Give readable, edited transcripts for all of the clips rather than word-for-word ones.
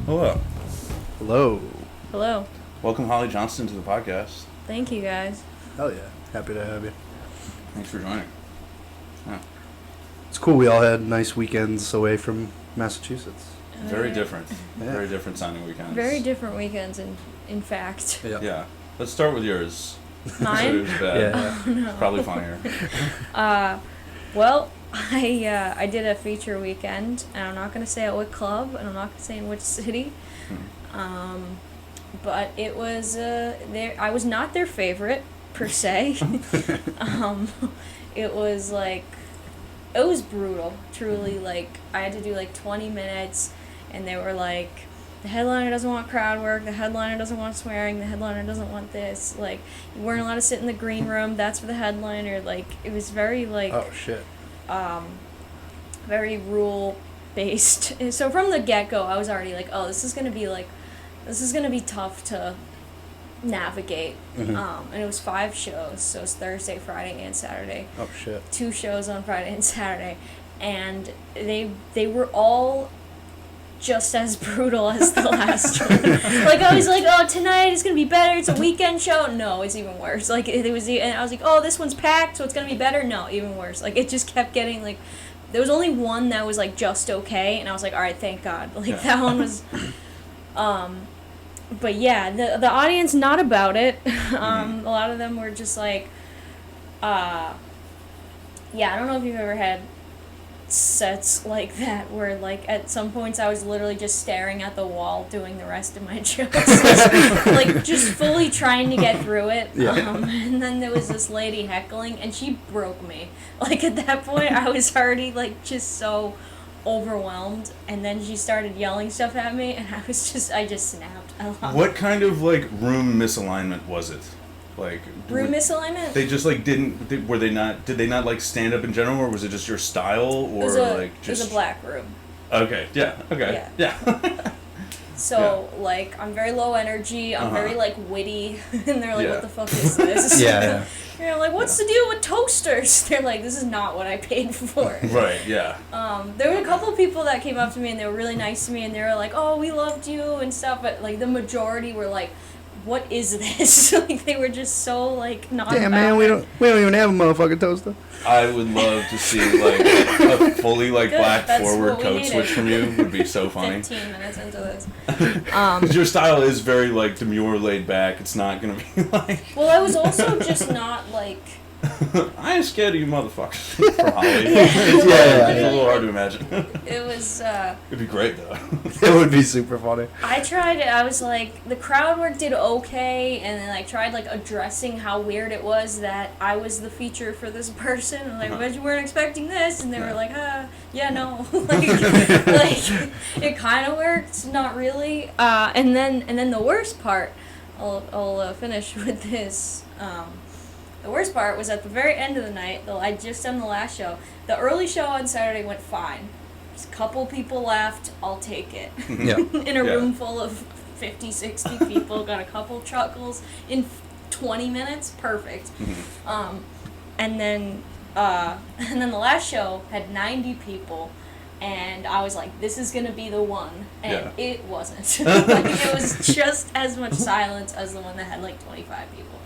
Hello. Hello. Hello. Welcome, Holly Johnston, to the podcast. Thank you, guys. Hell yeah. Happy to have you. Thanks for joining. Yeah. It's cool we all had nice weekends away from Massachusetts. Very different. Yeah. Very different sounding weekends. Very different weekends, in fact. Yeah. Let's start with yours. Mine? So it was bad. Yeah. Oh, no. Probably funnier. Well, I did a feature weekend, and I'm not going to say at what club, and I'm not going to say in which city. But it was, I was not their favorite, per se. It was brutal, truly. Like, I had to do 20 minutes, and they were like, the headliner doesn't want crowd work, the headliner doesn't want swearing, the headliner doesn't want this, you weren't allowed to sit in the green room, that's for the headliner, it was very, Oh, shit. very rule-based. And so from the get-go, I was already this is gonna be tough to navigate. Mm-hmm. And it was 5 shows, so it's Thursday, Friday, and Saturday. Oh, shit. 2 shows on Friday and Saturday, and they were all just as brutal as the last one. I was like, oh, tonight is gonna be better, it's a weekend show. No, it's even worse. It was, and I was like, oh, this one's packed, so it's gonna be better. No, even worse. It just kept getting there was only one that was just okay, and I was like, all right, thank God. That one was, but yeah, the audience not about it. A lot of them were just yeah, I don't know if you've ever had sets like that where at some points I was literally just staring at the wall doing the rest of my jokes, just fully trying to get through it. Yeah. And then there was this lady heckling, and she broke me. At that point I was already just so overwhelmed, and then she started yelling stuff at me, and I just snapped. What kind of room misalignment was it? Room misalignment? They just did they not stand up in general, or was it just your style, or it was a black room. Okay. Yeah. Okay. Yeah. So, I'm very low energy, I'm very, witty, and they're Yeah. what the fuck is this? Yeah. And I'm what's the deal with toasters? They're this is not what I paid for. Right, yeah. There were a couple of people that came up to me, and they were really nice to me, and they were oh, we loved you, and stuff, but, the majority were what is this? They were just so, not Damn, about man, it. we don't even have a motherfucking toaster. I would love to see a fully black That's forward what we code needed. switch from you. Would be so funny. 15 minutes into this. Because your style is very demure, laid back. It's not gonna be Well, I was also just not I ain't scared of you motherfuckers. For Holly. Yeah. It's a little hard to imagine. It was, It'd be great though. It would be super funny. I tried it. I was the crowd work did okay, and then I tried addressing how weird it was that I was the feature for this person. But you weren't expecting this, and they were yeah, no, it kind of worked, not really. And then the worst part, I'll finish with this. The worst part was at the very end of the night. I'd just done the last show. The early show on Saturday went fine. Just a couple people laughed. I'll take it. Yeah. In a room full of 50, 60 people, got a couple chuckles in 20 minutes. Perfect. And then the last show had 90 people, and I was this is gonna be the one, and it wasn't. It was just as much silence as the one that had 25 people.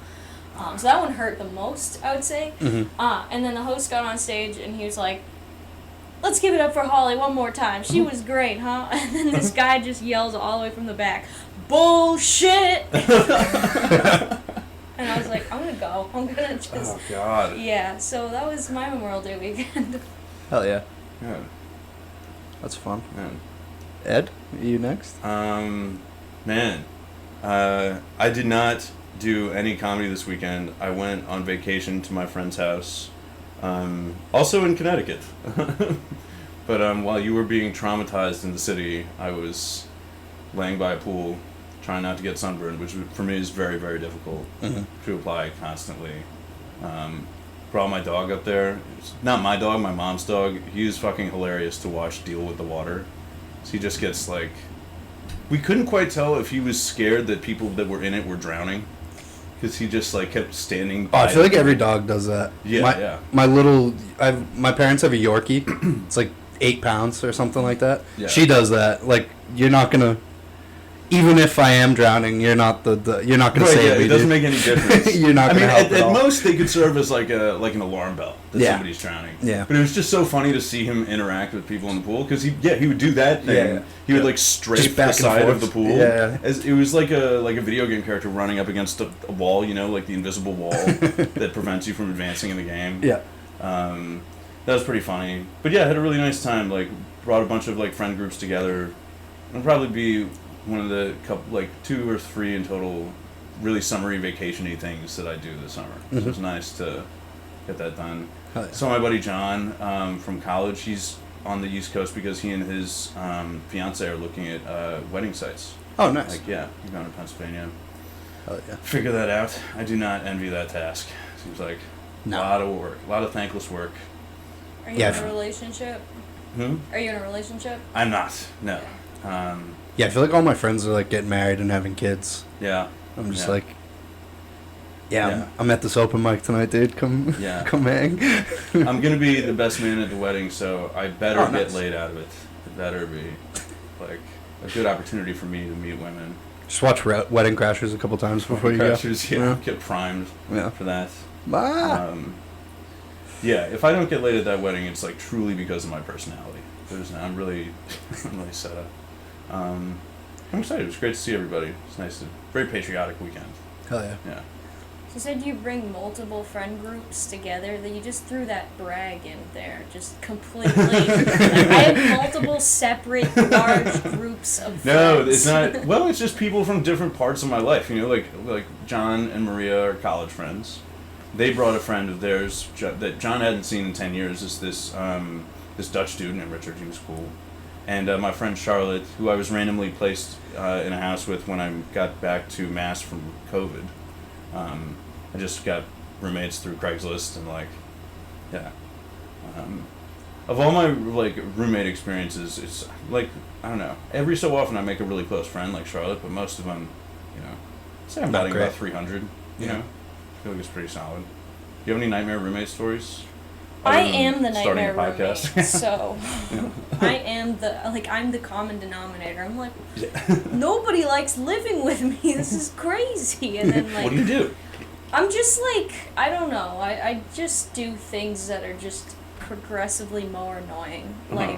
So that one hurt the most, I would say. And then the host got on stage, and he was let's give it up for Holly one more time. She was great, huh? And then this guy just yells all the way from the back, bullshit! And I was I'm gonna go. I'm gonna just... Oh, God. Yeah, so that was my Memorial Day weekend. Hell yeah. Yeah. That's fun. Man. Ed, you next? Man. I did not do any comedy this weekend. I went on vacation to my friend's house, also in Connecticut. But while you were being traumatized in the city, I was laying by a pool, trying not to get sunburned, which for me is very, very difficult to apply constantly. Brought my dog up there. It's not my dog, my mom's dog. He was fucking hilarious to watch deal with the water. So he just gets we couldn't quite tell if he was scared that people that were in it were drowning. because he just like kept standing by. Oh, I feel like every dog does that. Yeah, My parents have a Yorkie. It's like 8 pounds or something like that. Yeah. She does that. Like, you're not gonna even if I am drowning, you're not you're not gonna Right, save yeah, me. it doesn't dude. make any difference. You're not I mean, gonna help at all. most they could serve as like an alarm bell that Yeah. somebody's drowning. Yeah. But it was just so funny to see him interact with people in the pool because he would do that thing. Yeah. He would Yeah. like strafe Just the back and side of forth. the pool. Yeah. As it was like a video game character running up against a wall, like the invisible wall that prevents you from advancing in the game. Yeah. That was pretty funny. But yeah, I had a really nice time. Like, brought a bunch of like friend groups together. It'll probably be one of the couple, like 2 or 3 in total, really summery vacation-y things that I do this summer. So it was nice to get that done. Hell yeah. So my buddy John from college, he's on the East Coast because he and his fiance are looking at wedding sites. Oh, nice. Like, yeah, he's going to Pennsylvania. Hell yeah. Figure that out. I do not envy that task. Seems like No. a lot of work, a lot of thankless work. Are you Yeah. in a relationship? Hmm? Are you in a relationship? I'm not. No. Yeah, I feel like all my friends are like getting married and having kids. Yeah. I'm just Yeah. like, yeah, Yeah. I'm at this open mic tonight, dude. Come, Yeah. come hang. I'm gonna be the best man at the wedding, so I better Oh, get nice. laid out of it. It better be like a good opportunity for me to meet women. Just watch Wedding Crashers a couple times before you Crashers, go. yeah, get primed Yeah. for that. Ah. Yeah, if I don't get laid at that wedding, it's like truly because of my personality. I'm really set up. I'm excited. It was great to see everybody. It's nice to very patriotic weekend. Hell yeah. Yeah. You said you bring multiple friend groups together. That you just threw that brag in there, just completely. Like, I have multiple separate large groups of friends. No, it's not. Well, it's just people from different parts of my life. Like John and Maria are college friends. They brought a friend of theirs that John hadn't seen in 10 years. Is this Dutch dude named Richard? He was cool. And my friend Charlotte, who I was randomly placed in a house with when I got back to Mass from COVID. I just got roommates through Craigslist and of all my roommate experiences, it's like I don't know. Every so often I make a really close friend like Charlotte, but most of them, say I'm Not batting great. about 300. Yeah. I feel like it's pretty solid. Do you have any nightmare roommate stories? I Other than am the starting nightmare a podcast? roommate, so I am I'm the common denominator. I'm like, nobody likes living with me. This is crazy. And then What do you do? I'm just like, I don't know. I just do things that are just progressively more annoying. Uh-huh.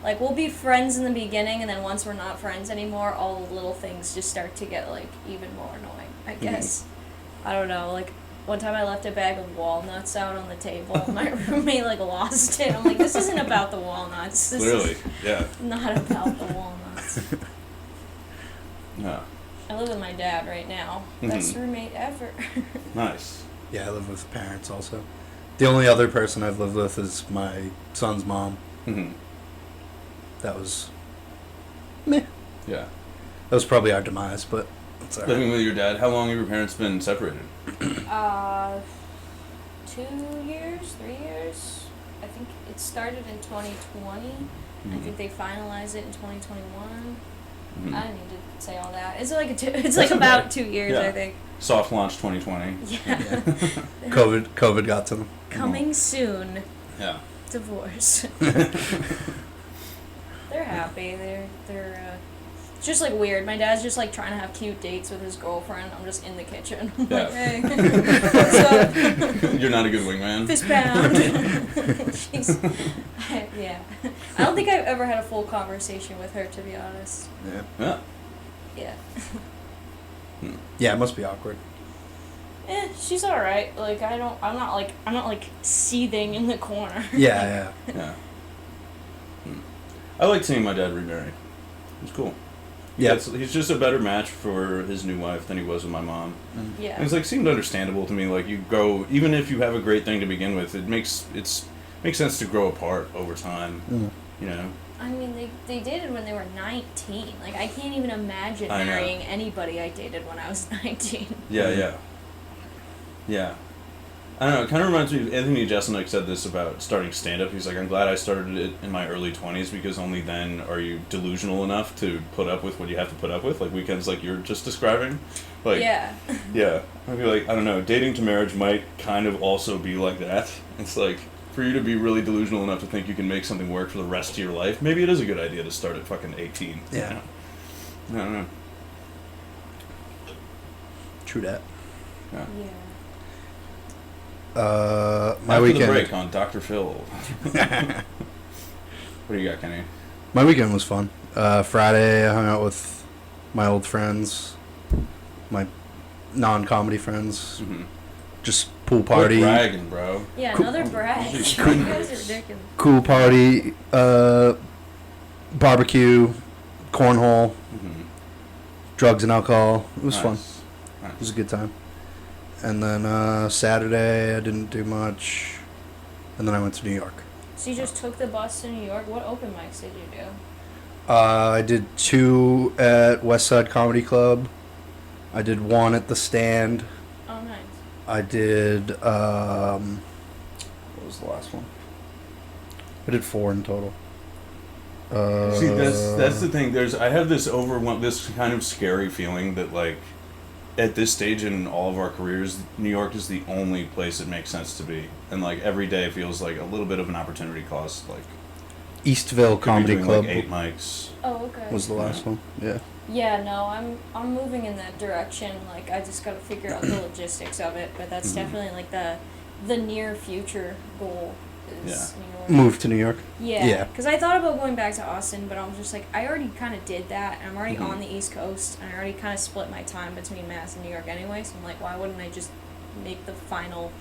Like we'll be friends in the beginning, and then once we're not friends anymore, all the little things just start to get even more annoying. I guess. I don't know. Like one time I left a bag of walnuts out on the table, and my roommate lost it. I'm like, this isn't about the walnuts. This Clearly, is yeah. not about the walnuts. No. I live with my dad right now. Best roommate ever. Nice. Yeah, I live with parents also. The only other person I've lived with is my son's mom. Mm-hmm. That was meh. Yeah. That was probably our demise, but it's alright. Living with your dad, how long have your parents been separated? 2 years, 3 years. I think it started in 2020. I think they finalized it in 2021. Mhm. I didn't need to say all that. It's it's That's about okay. 2 years, Yeah. I think. Soft launch 2020. Yeah. COVID got to them. Coming soon. Yeah. Divorce. They're happy. They're it's just weird. My dad's just trying to have cute dates with his girlfriend. I'm just in the kitchen. I'm Yeah. like, hey, what's up? You're not a good wingman. Fist pound. Yeah. I don't think I've ever had a full conversation with her, to be honest. Yeah. Yeah. Yeah. Yeah, it must be awkward. She's all right. I'm not seething in the corner. Yeah, Yeah. I like seeing my dad remarry. It's cool. Yeah. He's just a better match for his new wife than he was with my mom. Yeah. And it's seemed understandable to me. You go, even if you have a great thing to begin with, it makes sense to grow apart over time. Mm. You know. I mean, they dated when they were 19. I can't even imagine I know. marrying anybody I dated when I was 19. Yeah. I don't know. It kind of reminds me of Anthony Jeselnik said this about starting stand-up. He's like, I'm glad I started it in my early 20s because only then are you delusional enough to put up with what you have to put up with, weekends like you're just describing. Yeah. Yeah. I'd be like, I don't know, dating to marriage might kind of also be like that. It's for you to be really delusional enough to think you can make something work for the rest of your life, maybe it is a good idea to start at fucking 18. Yeah. I don't know. True that. Yeah. My After weekend. the break on Dr. Phil. What do you got, Kenny? My weekend was fun. Friday, I hung out with my old friends, my non-comedy friends. Mm-hmm. Just pool party. Quit bragging, bro. Yeah, Cool. another brag. You Cool. guys are ridiculous. Cool party. Barbecue, cornhole, Mm-hmm. drugs and alcohol. It was Nice. fun. Nice. It was a good time. And then Saturday, I didn't do much. And then I went to New York. So you just took the bus to New York? What open mics did you do? I did 2 at West Side Comedy Club. I did 1 at the Stand. Oh, nice. I did, what was the last one? I did 4 in total. See, that's the thing. I have this this kind of scary feeling that, like, at this stage in all of our careers, New York is the only place it makes sense to be, and like every day feels like a little bit of an opportunity cost. Like Eastville could be Comedy doing, Club like 8 mics. Oh, okay. was the last one. Yeah. Yeah, no, I'm moving in that direction. Like, I just gotta figure out the logistics of it, but that's Mhm. definitely like the near future goal is New York. Move to New York. Yeah. Yeah. Because I thought about going back to Austin, but I was just like, I already kind of did that, and I'm already Mhm. on the East Coast, and I already kind of split my time between Mass and New York anyway. So I'm like, why wouldn't I just make the final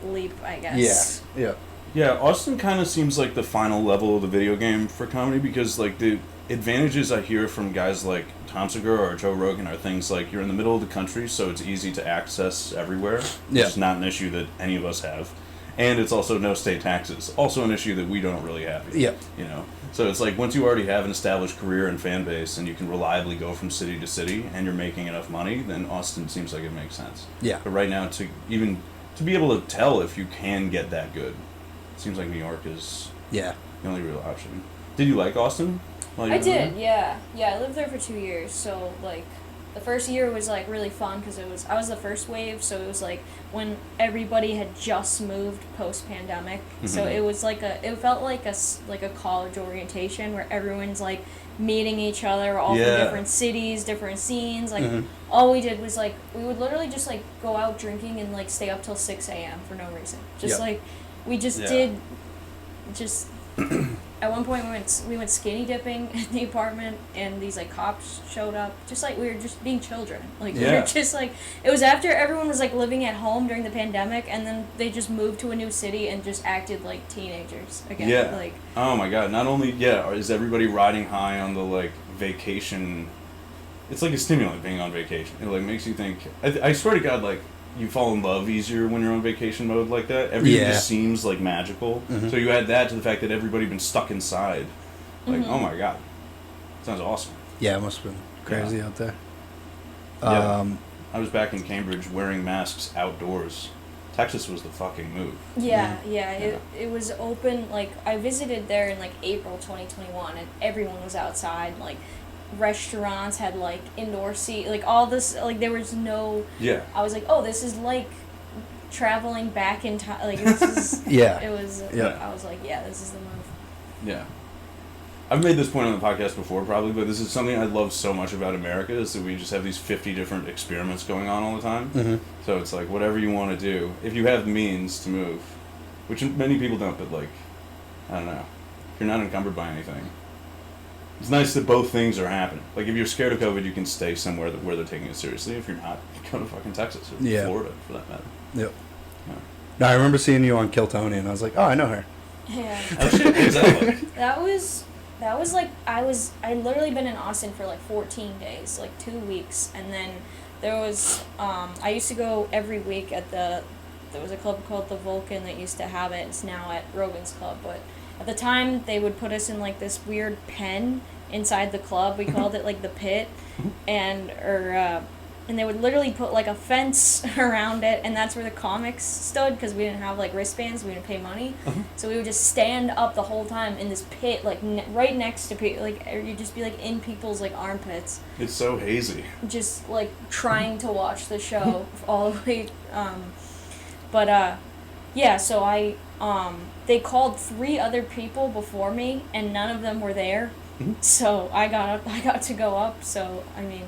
leap? I guess. Yeah. Yeah, Austin kind of seems like the final level of the video game for comedy because, like, the advantages I hear from guys like Tom Segura or Joe Rogan are things like you're in the middle of the country, so it's easy to access everywhere. Yeah. It's not an issue that any of us have. And it's also no state taxes. Also an issue that we don't really have here. Yeah. You know? So it's like once you already have an established career and fan base and you can reliably go from city to city and you're making enough money, then Austin seems like it makes sense. Yeah. But right now, to be able to tell if you can get that good, it seems like New York is Yeah. the only real option. Did you like Austin? while you I were did, there? yeah. Yeah, I lived there for 2 years, so, like, the first year was, like, really fun because I was the first wave, so it was, like, when everybody had just moved post-pandemic. So Mhm. it was, like, it felt like a college orientation where everyone's, like, meeting each other all Yeah. from different cities, different scenes. Like, Mhm. all we did was, like, we would literally just, like, go out drinking and, like, stay up till 6 a.m. for no reason. Just, Yep. like, we just Yeah. did, just... At one point, we went skinny dipping in the apartment, and these like cops showed up. Just like we were just being children. Like we Yeah. were just like it was after everyone was like living at home during the pandemic, and then they just moved to a new city and just acted like teenagers again. Yeah. Like Oh my god, not only, is everybody riding high on the, like, vacation... It's like a stimulant being on vacation. It, like, makes you think... I swear to God, like, you fall in love easier when you're on vacation mode like that. Everything Yeah. just seems, like, magical. Mhm. So you add that to the fact that everybody been stuck inside. Like, Mhm. oh my god. Sounds awesome. Yeah, it must have been crazy out there. Yeah. I was back in Cambridge wearing masks outdoors. Texas was the fucking move. yeah, Mm-hmm. yeah. It was open. Like I visited there in like April 2021, and everyone was outside. Like restaurants had like indoor seat, like all this. Like there was no. Yeah. I was like, oh, this is like traveling back in time. Like this is. Yeah. It was. Yeah. I was like, yeah, this is the move. Yeah. I've made this point on the podcast before, probably, but this is something I love so much about America is that we just have these 50 different experiments going on all the time. Mm-hmm. So it's like, whatever you want to do, if you have the means to move, which many people don't, but, like, I don't know. If you're not encumbered by anything. It's nice that both things are happening. Like, if you're scared of COVID, you can stay somewhere where they're taking it seriously. If you're not, go to fucking Texas or Yeah. Florida, for that matter. Yep. Yeah. No, I remember seeing you on Kill Tony, and I was like, oh, I know her. Yeah. Oh, shit, what was that like? That was like I literally been in Austin for like 14 days, like 2 weeks, and then there was I used to go every week at there was a club called the Vulcan that used to have it. It's now at Rogan's Club, but at the time they would put us in like this weird pen inside the club. We called it like the pit, and they would literally put like a fence around it, and that's where the comics stood because we didn't have like wristbands, we didn't pay money, so we would just stand up the whole time in this pit, like right next to people, like you'd just be like in people's like armpits, It's so hazy. just like trying to watch the show all the way. Yeah, so they called 3 other people before me, and none of them were there, Mhm. so I got to go up. So I mean.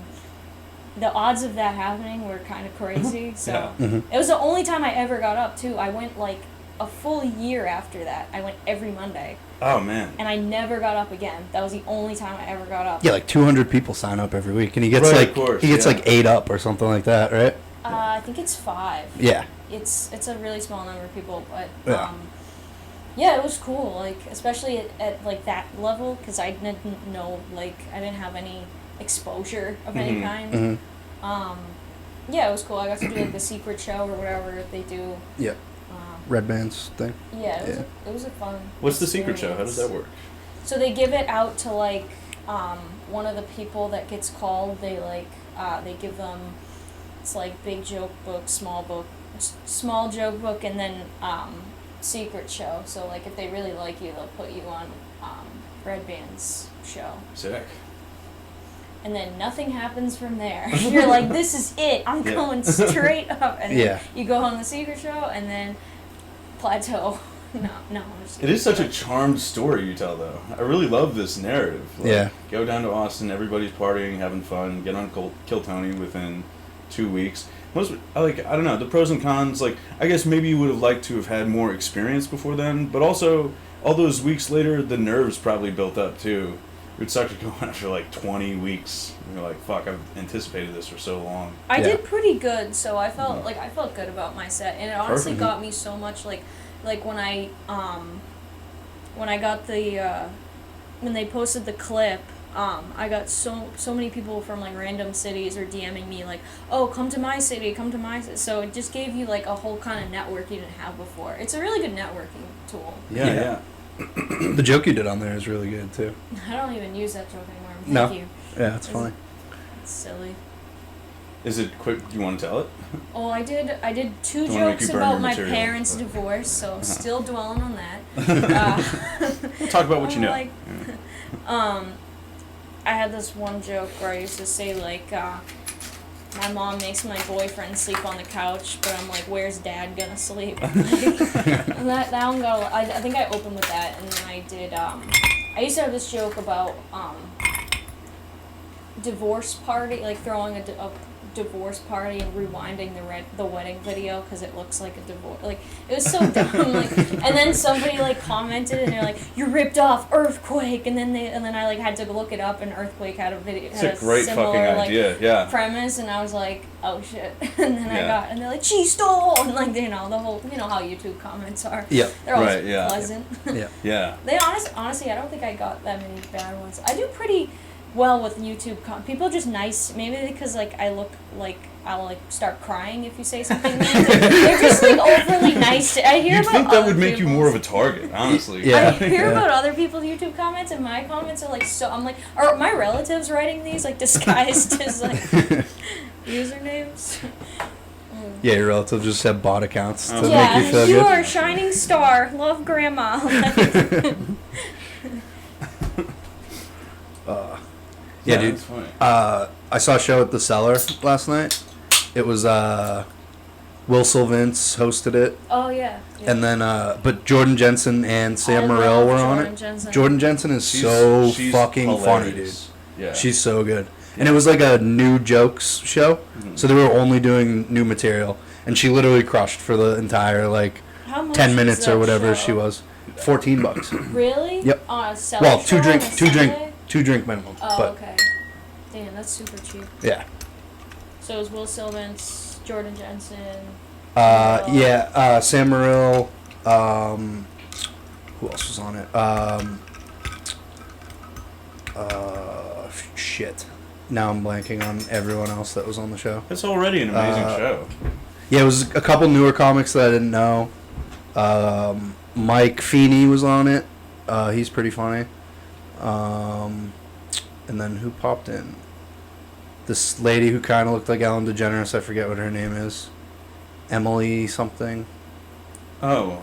the odds of that happening were kind of crazy. So Yeah. Mm-hmm. it was the only time I ever got up too. I went like a full year after that. I went every Monday, Oh man. and I never got up again. That was the only time I ever got up. Yeah, like 200 people sign up every week, and he gets Right, of course, he gets yeah. like 8 up or something like that, right? I think it's 5. Yeah. It's a really small number of people, but Yeah. yeah, it was cool. Like especially at like that level, because I didn't know, like I didn't have any exposure of any Mhm. kind. Mm-hmm. Yeah, it was cool. I got to do like the secret show or whatever they do. Yeah. Red Band's thing. Yeah, Yeah. it was a fun. What's the secret show? How does that work? So they give it out to like one of the people that gets called. They like they give them, it's like big joke book, small joke book, and then secret show. So like if they really like you, they'll put you on Red Band's show. Sick. And then nothing happens from there. You're like, this is it. I'm Yeah. going straight up. And Yeah. then you go on the secret show, and then plateau. No, I'm just It is such a charmed story you tell, though. I really love this narrative. Like, Yeah. Go down to Austin, everybody's partying, having fun, get on Kill Tony within 2 weeks. I don't know, the pros and cons, like, I guess maybe you would have liked to have had more experience before then, but also, all those weeks later, the nerves probably built up, too. It would suck to go after, like, 20 weeks. And you're like, fuck, I've anticipated this for so long. I Yeah. did pretty good, so I felt Mhm. like I felt good about my set, and it honestly Perfect. got me so much like when I got the when they posted the clip, I got so many people from like random cities are DMing me like, oh, come to my city, so it just gave you like a whole kind of network you didn't have before. It's a really good networking tool. Yeah. The joke you did on there is really good too. I don't even use that joke anymore. No. Thank you. Yeah, it's funny. It's silly. Is it quick? Do you want to tell it? Oh, I did 2 Don't wanna make jokes you burn about your my material, parents' but- divorce, so I'm still dwelling on that. We'll talk about what you know. Like, I had this one joke where I used to say like, my mom makes my boyfriend sleep on the couch, but I'm like, where's dad gonna sleep? And that one got. I think I opened with that, and then I did. I used to have this joke about divorce party, like throwing a divorce party and rewinding the wedding video because it looks like a divorce. Like it was so dumb. Like, and then somebody like commented and they're like, "You're ripped off, earthquake." And then I like had to look it up, and earthquake had a video. It's Had a great similar, fucking like, idea, yeah. premise, and I was like, "Oh shit!" And then Yeah. and they're like, "She stole," and like the whole how YouTube comments are. Yep. They're always Right, yeah. pleasant. Yeah. Yeah. They honestly, I don't think I got that many bad ones. I do pretty well with YouTube. People are just nice. Maybe because like I look like I'll like start crying if you say something mean. They're just like overly nice. I hear You'd about think that other would make you more of a people's- target, honestly. Yeah. I hear Yeah. about other people's YouTube comments, and my comments are like so. I'm like, are my relatives writing these like disguised as like usernames? Yeah, your relatives just have bot accounts to Oh. make Yeah, you feel you good. are a shining star. Love, Grandma. Yeah, dude. That's funny. I saw a show at the Cellar last night. It was Will Sylvince hosted it, Oh yeah. and then but Jordan Jensen and Sam I Morril love were on Jordan it. Jensen. Jordan Jensen is She's fucking funny, dude. hilarious. Yeah. She's so good. And it was like a new jokes show, Mhm. so they were only doing new material, and she literally crushed for the entire like How much 10 is minutes that or whatever show? she was. $14. Really? Yep. On a Cellar Well, show on a Sunday? two drink minimum. Oh, But okay. Damn, that's super cheap. yeah. So it was Will Sylvince, Jordan Jensen. Sam Morril, who else was on it? Shit. Now I'm blanking on everyone else that was on the show. It's already an amazing show. Yeah, it was a couple newer comics that I didn't know. Mike Feeney was on it. He's pretty funny. And then who popped in? This lady who kind of looked like Ellen DeGeneres. I forget what her name is. Emily something. Oh,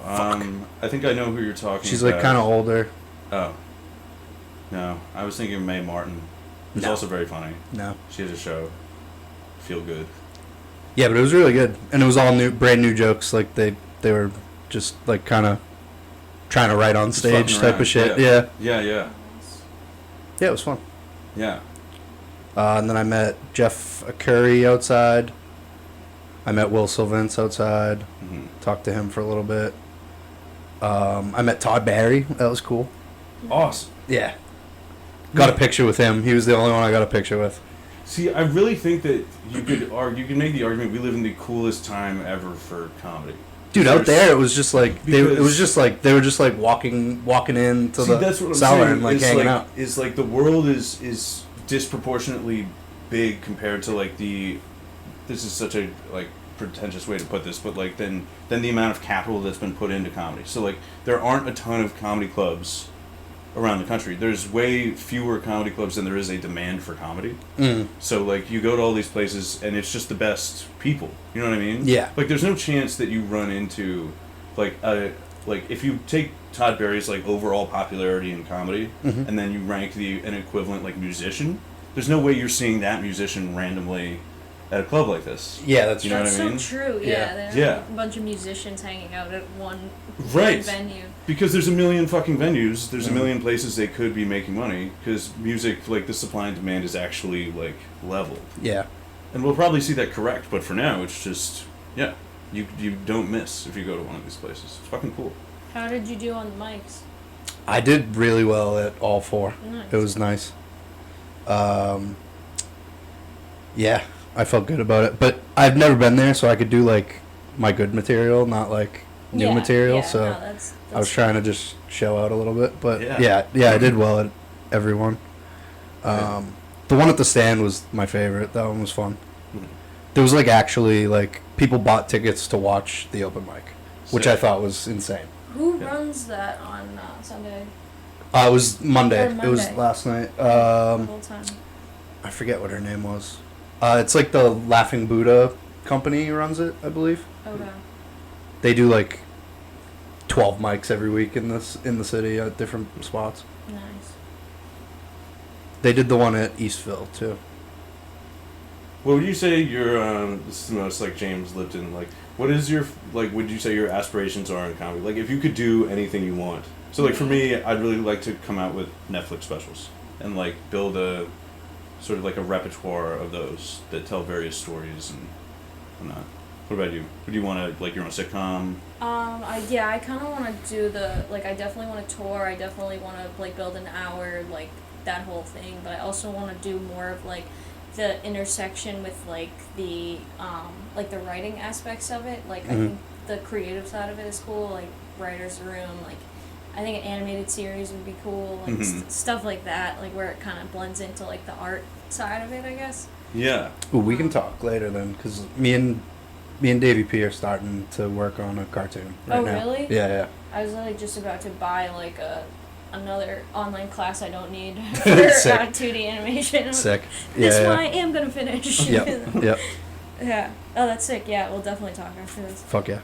I think I know who you're talking She's about. like kind of older. Oh. No, I was thinking of Mae Martin. She's No. also very funny. No. She has a show. Feel Good. Yeah, but it was really good, and it was all brand new jokes. Like they were just like kind of trying to write on Just stage fucking type around, of shit. yeah. Yeah, Yeah. yeah, it was fun. Yeah. And then I met Jeff Curry outside. I met Will Sylvance outside. Mm-hmm. Talked to him for a little bit. I met Todd Barry. That was cool. Awesome. Yeah. Got a picture with him. He was the only one I got a picture with. See, I really think that you could make the argument we live in the coolest time ever for comedy. Dude, out there it was just like they were Because- just like walking in to See, the that's what I'm cellar saying. and like It's hanging out. Is like the world is disproportionately big compared to like the. This is such a like pretentious way to put this, but like then the amount of capital that's been put into comedy. So like there aren't a ton of comedy clubs around the country. There's way fewer comedy clubs than there is a demand for comedy. Mm. So like you go to all these places and it's just the best people. You know what I mean? Yeah. Like there's no chance that you run into like if you take Todd Barry's like overall popularity in comedy Mhm. and then you rank an equivalent like musician, there's no way you're seeing that musician randomly at a club like this. Yeah, that's You know That's what I mean? so true. Yeah. Yeah, there's Yeah. a bunch of musicians hanging out at one Right. venue. Because there's a million fucking venues, there's Mhm. a million places they could be making money because music, like the supply and demand is actually like leveled. Yeah. And we'll probably see that correct, but for now it's just, yeah, you don't miss if you go to one of these places. It's fucking cool. How did you do on the mics? I did really well at all four. Nice. It was nice. Yeah, I felt good about it. But I've never been there, so I could do like my good material, not like new material. Yeah, So no, that's I was trying to just show out a little bit. But Yeah. yeah, I did well at everyone. Yeah. The one at the stand was my favorite. That one was fun. Mhm. There was like actually like people bought tickets to watch the open mic, which Sick. I thought was insane. Who Yeah. runs that on Sunday? It was Monday. Or It was Monday. last night. The whole time. I forget what her name was. It's like the Laughing Buddha company runs it, I believe. Okay. They do like 12 mics every week in the city at different spots. Nice. They did the one at Eastville too. What would you say this is the most like James Lipton, like what is your, like would you say your aspirations are in comedy? Like if you could do anything you want. So like for me, I'd really like to come out with Netflix specials and like build a sort of like a repertoire of those that tell various stories and that. What about you? Would you want to like your own sitcom? I kind of want to do I definitely want to tour. I definitely want to like build an hour, like that whole thing. But I also want to do more of like the intersection with like the writing aspects of it. Like I Mhm. think the creative side of it is cool. Like writer's room. Like I think an animated series would be cool. Like Mhm. stuff like that. Like where it kind of blends into like the art side of it, I guess. Yeah. Ooh, we can talk later then, because me and Davey P are starting to work on a cartoon right Oh, now. really? Yeah. I was literally just about to buy like another online class I don't need for Sick. 2D animation. Sick. This Yeah. one I am gonna finish. Yep. Yeah. Oh, that's sick. Yeah, we'll definitely talk after this. Fuck yeah.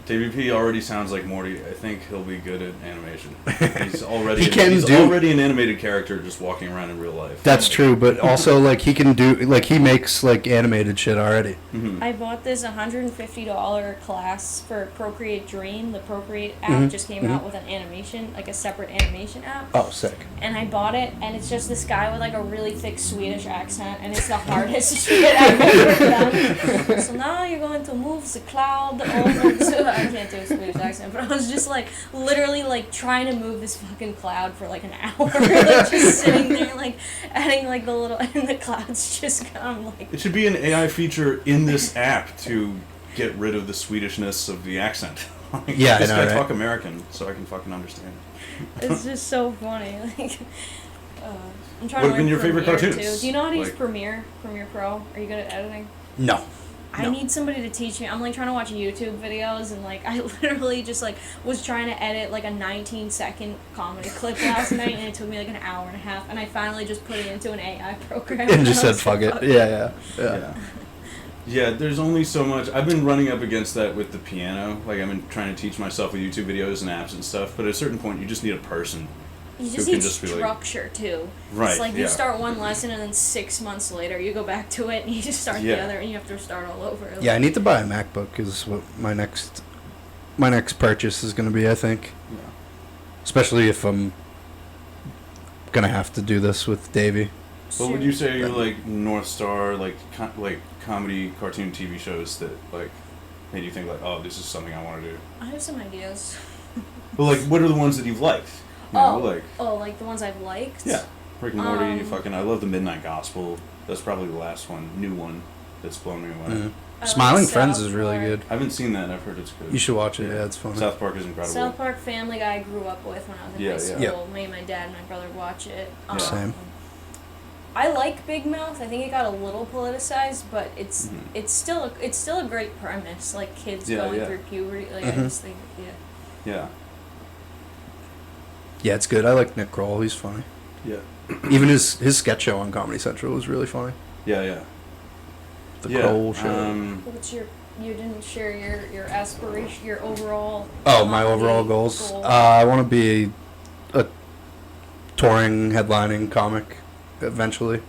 DVP already sounds like Morty. I think he'll be good at animation. He's already He he's already an animated character just walking around in real life. That's true, but also like he can do like he makes like animated shit already. Mhm. I bought this $150 class for Procreate Dream. The Procreate app Mhm, just came out with an animation, like a separate animation app. Oh, sick. And I bought it, and it's just this guy with like a really thick Swedish accent, and it's the hardest shit I've ever done. So now you're going to move the cloud over to. I can't do a Swedish accent, but I was just like literally like trying to move this fucking cloud for like an hour, like just sitting there like adding like the little, and the clouds just come like. It should be an AI feature in this app to get rid of the Swedishness of the accent. Like, Yeah, I this know, guy right? talk American so I can fucking understand. It's just so funny. Like, I'm trying What to have learn been your favorite Premiere, cartoons? too. Do you know how to use Like- Premiere Pro? Are you good at editing? No. I No. need somebody to teach me. I'm like trying to watch YouTube videos, and like I literally just like was trying to edit like a 19-second comedy clip last night, and it took me like an hour and a half, and I finally just put it into an AI program. And just I said was fuck like, it. Yeah. Yeah, there's only so much. I've been running up against that with the piano. Like, I've been trying to teach myself with YouTube videos and apps and stuff, but at a certain point, you just need a person. You who just can need just be like- structure too. Right, It's like you yeah. start one lesson, and then 6 months later you go back to it, and you just start the Yeah. other, and you have to start all over. Yeah, I need to buy a MacBook because what my next purchase is going to be, I think. Yeah. Especially if I'm gonna have to do this with Davey. What would you say are your like North Star like comedy cartoon TV shows that like made you think like, oh, this is something I want to do? I have some ideas. Well, like what are the ones that you've liked? You know, like the ones I've liked. Yeah, Rick and Morty. Fucking, I love the Midnight Gospel. That's probably the last one, new one that's blown me away. Mm-hmm. Smiling Friends is really good. I haven't seen that. I've heard it's good. You should watch it. Yeah, it's funny. South Park is incredible. South Park, Family Guy, I grew up with when I was in high school. Yeah. Me, my dad, and my brother watch it. Same. I like Big Mouth. I think it got a little politicized, but it's still a great premise. Like kids going through puberty. Like I just think Yeah. Yeah, it's good. I like Nick Kroll. He's funny. Yeah. Even his sketch show on Comedy Central was really funny. Yeah. The Kroll show. What's you didn't share your aspiration, your overall. Oh, my overall goals. I want to be a touring, headlining comic eventually,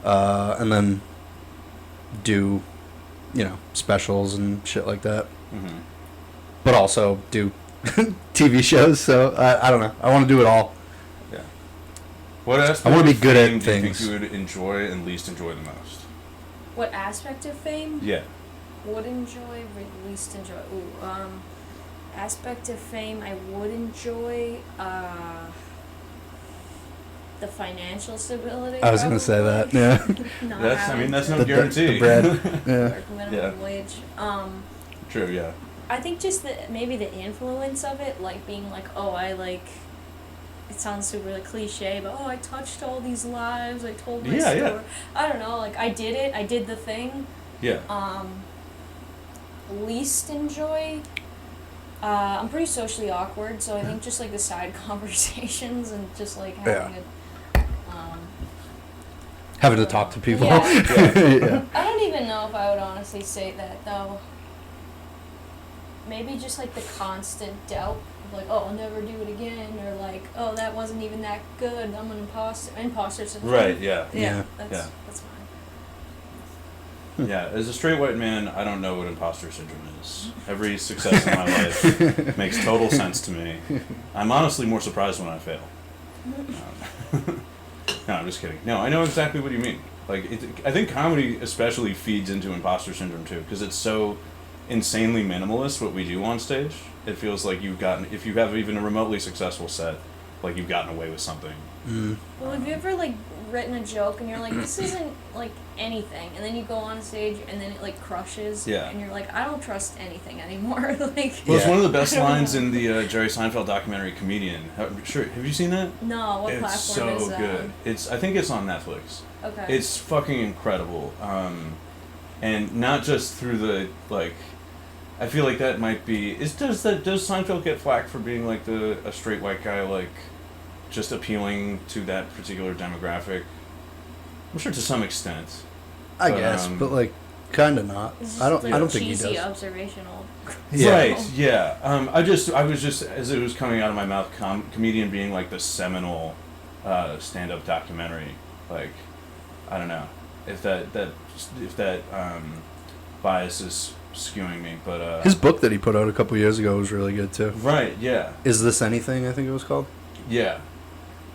and then do, specials and shit like that. Mm-hmm. But also do TV shows. So I don't know. I want to do it all. Yeah. What aspect? I want to be good at do you things. think you would enjoy and least enjoy the most? What aspect of fame? Yeah. Would enjoy, least enjoy. Aspect of fame I would enjoy. The financial stability. I was going to say that. Yeah. That's no guarantee. The bread. Yeah. Work minimum wage. True. Yeah. I think just maybe the influence of it, like being like, it sounds super like cliche, but I touched all these lives, I told my story. Yeah. I don't know, like I did the thing. Yeah. Least enjoy. I'm pretty socially awkward, so I think just like the side conversations and just like having to talk to people. Yeah. Yeah. I don't even know if I would honestly say that though. Maybe just like the constant doubt of like, I'll never do it again, or like, that wasn't even that good, I'm an imposter syndrome. Right. Yeah. That's fine. Yeah, as a straight white man, I don't know what imposter syndrome is. Every success in my life makes total sense to me. I'm honestly more surprised when I fail. No, I'm just kidding. No, I know exactly what you mean. Like, I think comedy especially feeds into imposter syndrome too, because it's so insanely minimalist what we do on stage. It feels like if you have even a remotely successful set, like you've gotten away with something. Well, have you ever like written a joke and you're like, this isn't like anything, and then you go on stage and then it like crushes, and you're like, I don't trust anything anymore. Like, well, it's one of the best lines in the Jerry Seinfeld documentary Comedian. Sure, have you seen that? No, what platform is that? It's so good. I think it's on Netflix. Okay. It's fucking incredible, and not just through the like. I feel like that might be. Does Seinfeld get flack for being like a straight white guy, like just appealing to that particular demographic? I'm sure to some extent. I guess, but like, kind of not. I don't think he does. Cheesy observational. Yeah. Right. Yeah. I was just as it was coming out of my mouth, Comedian being like the seminal stand-up documentary. Like, I don't know if that bias is skewing me, but his book that he put out a couple years ago was really good too. Right. Yeah. Is This Anything? I think it was called. Yeah.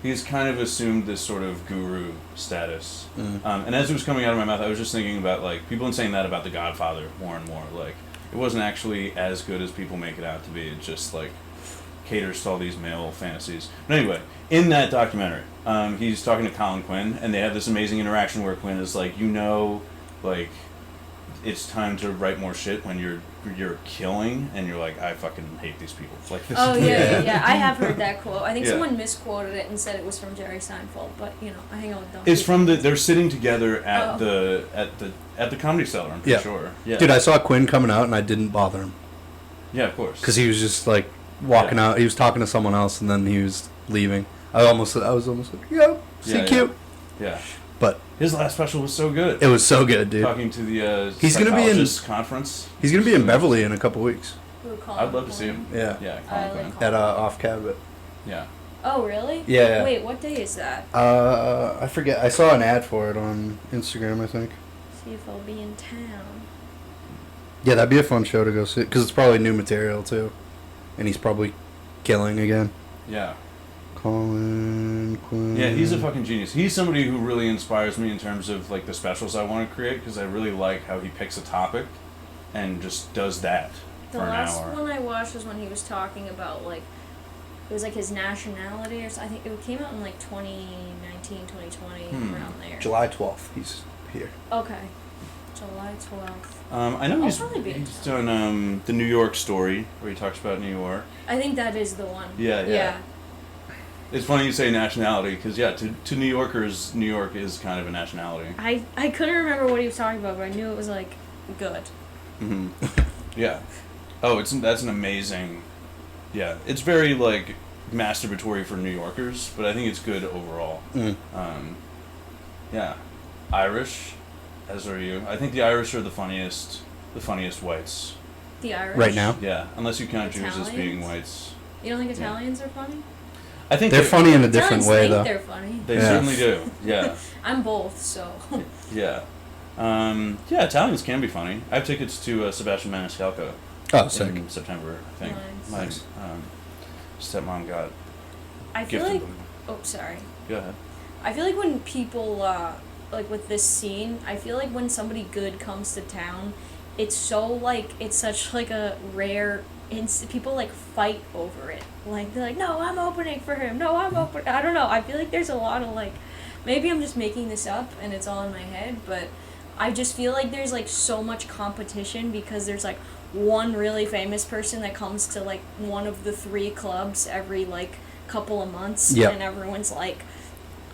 He's kind of assumed this sort of guru status. And as it was coming out of my mouth, I was just thinking about, like, people saying that about The Godfather more and more. Like, it wasn't actually as good as people make it out to be. It just, like, caters to all these male fantasies. But anyway, in that documentary, he's talking to Colin Quinn, and they have this amazing interaction where Quinn is like, like, it's time to write more shit when you're killing, and you're like, I fucking hate these people. Like this. Oh yeah. I have heard that quote. I think someone misquoted it and said it was from Jerry Seinfeld, but I hang out with them. It's from they're sitting together at the Comedy Cellar. I'm pretty sure. Yeah. Dude, I saw Quinn coming out and I didn't bother him. Yeah, of course. Because he was just like walking out. He was talking to someone else and then he was leaving. I was almost like, see cute. Yeah. But his last special was so good. It was so good, dude. Talking to the he's gonna be in conference. He's gonna be in Beverly in a couple weeks. I'd love to see him. Yeah. Yeah. Colin at Off Cabot. Yeah. Oh really? Yeah. Wait, what day is that? I forget. I saw an ad for it on Instagram, I think. See if I'll be in town. Yeah, that'd be a fun show to go see because it's probably new material too, and he's probably killing again. Yeah. Colin Quinn. Yeah, he's a fucking genius. He's somebody who really inspires me in terms of like the specials I want to create because I really like how he picks a topic and just does that The for an last hour. one I watched was when he was talking about like it was like his nationality or something. I think it came out in like 2019, 2020, around there. July 12th. He's here. Okay. July 12th. I know I'll probably be in he's town. done the New York story where he talks about New York. I think that is the one. Yeah. It's funny you say nationality because to New Yorkers, New York is kind of a nationality. I couldn't remember what he was talking about, but I knew it was like good. Mm-hmm. Yeah. Oh, that's an amazing. Yeah, it's very like masturbatory for New Yorkers, but I think it's good overall. Yeah, Irish, as are you. I think the Irish are the funniest whites. The Irish. Right now? Yeah, unless you count Jews as being Italians? whites. You don't think Italians are funny? I think They're funny in a different Italians way, think though. they're funny. They Yeah. certainly do. Yeah, I'm both, so. yeah. Yeah, Italians can be funny. I have tickets to Sebastian Maniscalco Oh, sick. in September, I think. Nice. My stepmom got I feel gifted like. them. Oh, sorry. Go ahead. I feel like when people, like with this scene, I feel like when somebody good comes to town, it's so like, it's such like a rare people like fight over it. Like, they're like, no, I'm opening for him. No, I'm opening. I don't know. I feel like there's a lot of like, maybe I'm just making this up and it's all in my head, but I just feel like there's like so much competition because there's like one really famous person that comes to like one of the 3 clubs every like couple of months. Yep. And everyone's like,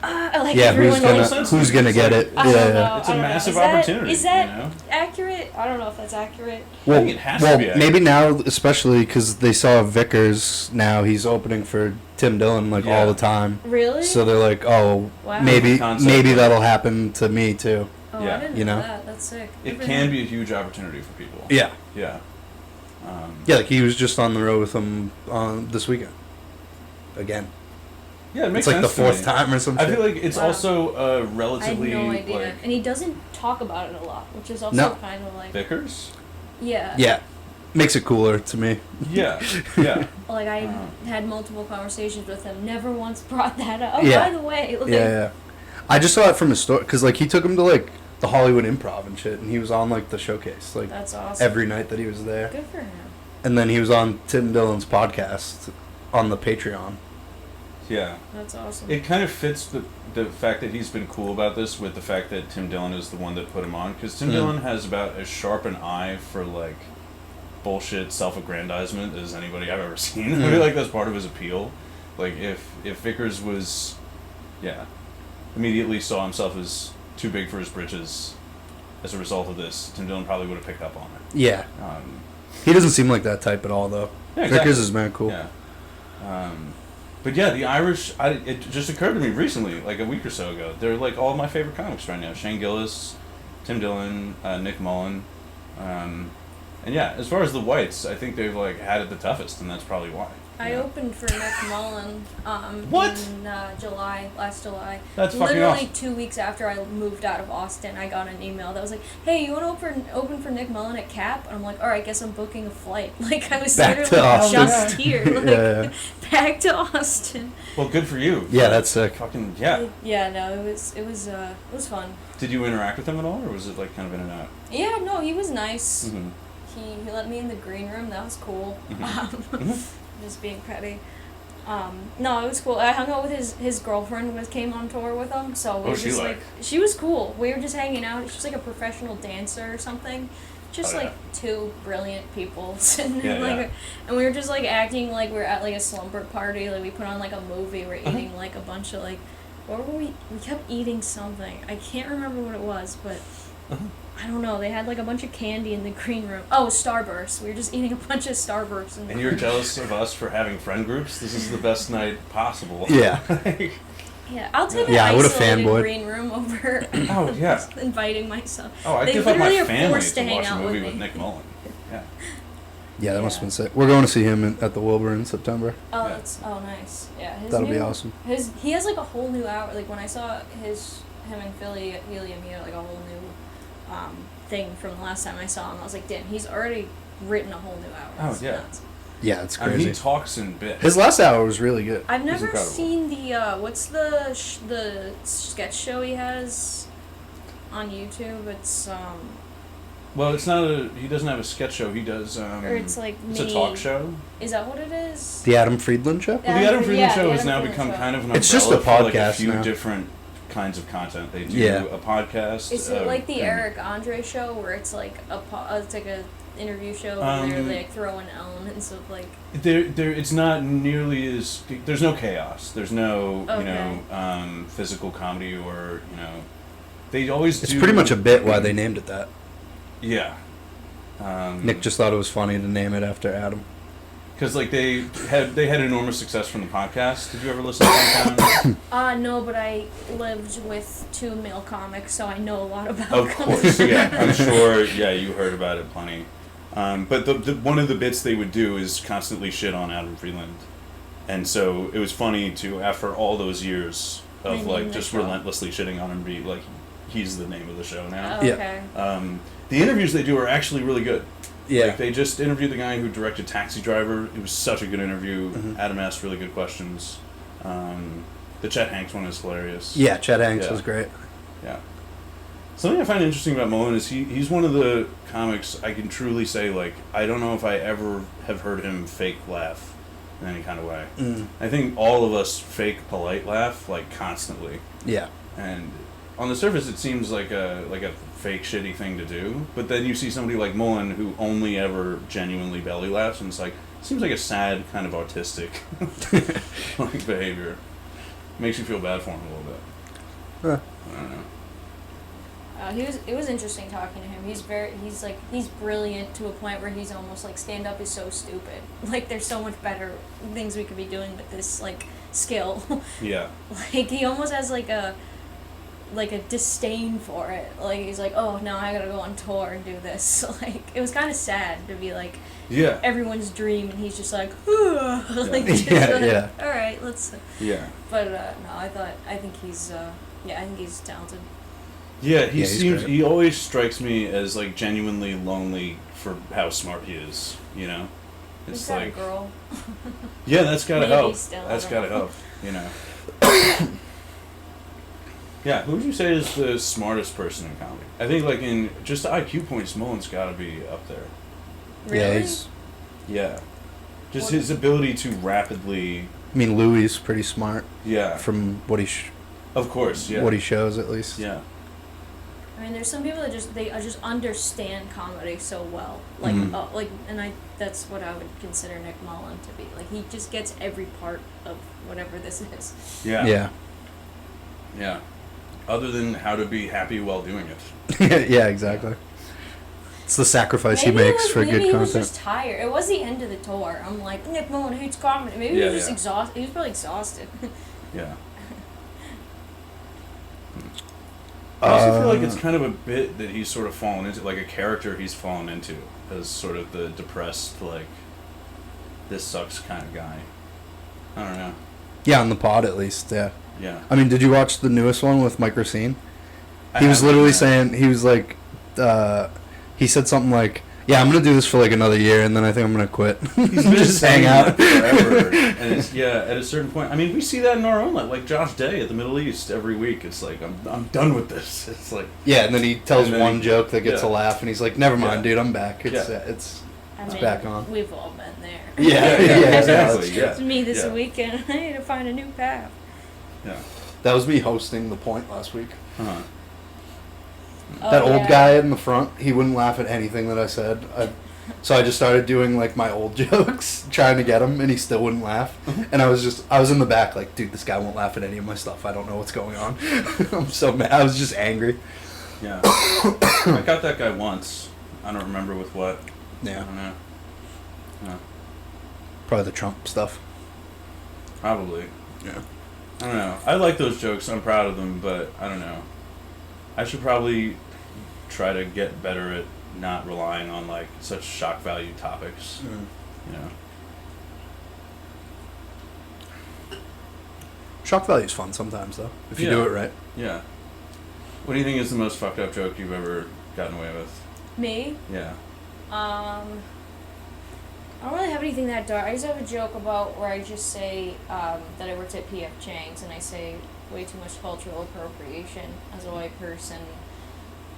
like Yeah, everyone who's gonna get it? I don't Yeah, know. It's a I don't know. massive Is that- opportunity, Is that you know? accurate? I don't know if that's accurate. Well, think it has to be accurate. maybe now, especially because they saw Vickers now. He's opening for Tim Dillon like Yeah. all the time. Really? So they're like, oh, Wow. maybe Concept. that'll happen to me too. Oh, Yeah. I didn't You know know? that. That's sick. It Good for can him. be a huge opportunity for people. Yeah, Yeah. yeah. Like he was just on the road with them on this weekend. Again, Yeah, it makes it's like the sense to 4th me. time or something. I feel like it's Wow. also I had relatively no idea. like And he doesn't talk about it a lot, which is also No. kind of like, Vickers. yeah. Yeah, makes it cooler to me. Yeah, yeah. Like I Wow. had multiple conversations with him. Never once brought that up. Oh, Yeah. by the way, like, Yeah. I just saw it from his story because like he took him to like the Hollywood Improv and shit, and he was on like the showcase like that's awesome. every night that he was there. Good for him. And then he was on Tim Dillon's podcast on the Patreon. Yeah. That's awesome. It kind of fits the fact that he's been cool about this with the fact that Tim Dillon is the one that put him on. Because Tim Dillon has about as sharp an eye for, like, bullshit self-aggrandizement as anybody I've ever seen. I feel like that's part of his appeal. Like, if Vickers was, immediately saw himself as too big for his britches as a result of this, Tim Dillon probably would have picked up on it. Yeah. He doesn't seem like that type at all, though. Yeah, Vickers is man cool. Yeah. But yeah, the Irish, it just occurred to me recently, like a week or so ago. They're like all my favorite comics right now. Shane Gillis, Tim Dillon, Nick Mullen. And yeah, as far as the whites, I think they've like had it the toughest, and that's probably why. I Yeah. opened for Nick Mullen What? in last July. That's fucking Literally awesome. 2 weeks after I moved out of Austin, I got an email that was like, "Hey, you want to open for Nick Mullen at Cap?" And I'm like, "All right, guess I'm booking a flight." Like I was Back to literally Austin. just here, like Yeah. back to Austin. Well, good for you. Yeah, that's sick. Fucking yeah. Yeah, no, it was fun. Did you interact with him at all, or was it like kind of in and out? Yeah, no, he was nice. Mm-hmm. He let me in the green room. That was cool. Just being petty. No, it was cool. I hung out with his girlfriend came on tour with him, so we What were was she just like? she was cool. We were just hanging out. She was like a professional dancer or something. Just Oh, yeah. like 2 brilliant people sitting Yeah, in like yeah. and we were just like acting like we are at like a slumber party. Like we put on like a movie. We're eating like a bunch of like what were we kept eating something. I can't remember what it was, but I don't know. They had like a bunch of candy in the green room. Oh, Starburst. We were just eating a bunch of Starburst. And you're jealous of us for having friend groups? This is the best night possible. Yeah. Yeah, I'll take Yeah, I an would've isolated fanboyed. green room over Oh, yeah. inviting myself. Oh, I'd They give up my literally are family forced to to hang watch a out movie with with me. Nick Mullen. Yeah. Yeah, that must have Yeah. been sick. We're going to see him at the Wilbur in September. Oh, Yeah. nice. Yeah, That'll be awesome. He has like a whole new hour. Like when I saw him in Philly at Helium, he had like a whole new thing from the last time I saw him. I was like, damn, he's already written a whole new hour. Oh, That's yeah. nuts. Yeah, it's I mean, crazy. he talks in bits. His last hour was really good. I've never incredible. seen the what's the sketch show he has on YouTube. It's Well, it's not a. He doesn't have a sketch show. He does. or it's like It's a talk show. Is that what it is? The Adam Friedland show? Well, the Adam Friedland Yeah, show the has Adam now Friedland become show. kind of an It's just a umbrella for like a podcast few now. different kinds of content. They do Yeah. a podcast. Is it like the and- Eric Andre show where it's like it's like a interview show where they're like throwing elements of like It's not nearly as. There's no chaos. There's no Okay. physical comedy or They always. It's do, pretty much a bit why they named it that. Yeah. Nick just thought it was funny to name it after Adam. Because like they had enormous success from the podcast. Did you ever listen to Hometown? no, but I lived with 2 male comics, so I know a lot about Of comedy. course, yeah. I'm sure. Yeah, you heard about it plenty. But the one of the bits they would do is constantly shit on Adam Friedland, and so it was funny to after all those years of Name like the just show. relentlessly shitting on him, be like he's the name of the show now. Oh, Yeah. okay. The interviews they do are actually really good. Yeah. Like they just interviewed the guy who directed Taxi Driver. It was such a good interview. Mhm. Adam asked really good questions. The Chet Hanks one is hilarious. Yeah, Chet Hanks Yeah. was great. Yeah. Something I find interesting about Mullen is he's one of the comics I can truly say, like, I don't know if I ever have heard him fake laugh in any kind of way. Mm. I think all of us fake polite laugh, like, constantly. Yeah. And on the surface it seems like a fake shitty thing to do, but then you see somebody like Mullen who only ever genuinely belly laughs, and it's like, seems like a sad kind of autistic like behavior. Makes you feel bad for him a little bit. Huh. I don't know. It was interesting talking to him. He's brilliant to a point where he's almost like stand up is so stupid. Like there's so much better things we could be doing with this like skill. Yeah. Like he almost has like a disdain for it. Like he's like, oh no, I gotta go on tour and do this. Like it was kind of sad to be like Yeah. everyone's dream, and he's just like, like just Yeah, like, yeah. all right, let's. Yeah. But no, I think he's talented. Yeah, he Yeah, he's seems. great. He always strikes me as like genuinely lonely for how smart he is. You know, He's it's got like, a girl. yeah, that's gotta Maybe help. still, I That's don't gotta know. help. You know. Yeah, who would you say is the smartest person in comedy? I think like in just IQ points, Mullen's got to be up there. Really? Yeah, he's... Yeah, just What- his ability to rapidly. I mean, Louis is pretty smart Yeah, from what he of course. Yeah. what he shows, at least. Yeah. I mean, there's some people that just understand comedy so well, like Mhm. that's what I would consider Nick Mullen to be. Like he just gets every part of whatever this is. Yeah. Yeah. Yeah. Other than how to be happy while doing it. Yeah, exactly. It's the sacrifice Maybe he makes for maybe good he was content. just tired. It was the end of the tour. I'm like, Nick Mullen hates comedy. Maybe he Yeah, was just yeah. exhausted. He was probably exhausted. Yeah. I also feel like it's Uh, kind of a bit that he's sort of fallen into, like a character he's fallen into, as sort of the depressed, like, this sucks kind of guy. I don't know. Yeah, on the pod at least, yeah. Yeah. I mean, did you watch the newest one with Mike Racine? I He was haven't, literally yeah. saying, he was like, he said something like, yeah, I'm going to do this for like another year and then I think I'm going to quit. He's been Just saying hang out. that forever. And it's, yeah, at a certain point, I mean, we see that in our own life, like Josh Day at the Middle East every week. It's like, I'm done with this. It's like, Yeah, and then he tells And then one he- joke that gets yeah. a laugh and he's like, never mind, Yeah. dude, I'm back. It's, Yeah. it's I It's mean, back on. We've all been there. Yeah, yeah, exactly, yeah. It's me this Yeah. weekend. I need to find a new path. Yeah. That was me hosting The Point last week. Uh-huh. That Oh, old yeah. guy in the front, he wouldn't laugh at anything that I said. So I just started doing like my old jokes, trying to get him, and he still wouldn't laugh. And I was in the back like, dude, this guy won't laugh at any of my stuff. I don't know what's going on. I'm so mad. I was just angry. Yeah. I got that guy once. I don't remember with what. I Yeah, don't know. Yeah. probably the Trump stuff. Probably. Yeah. I don't know. I like those jokes. I'm proud of them, but I don't know. I should probably try to get better at not relying on like such shock value topics. You know. Shock value is fun sometimes though, if you Yeah. do it right. Yeah. What do you think is the most fucked up joke you've ever gotten away with? Me? Yeah. I don't really have anything that dark. I used to have a joke about where I just say that I worked at P.F. Chang's, and I say way too much cultural appropriation as a white person.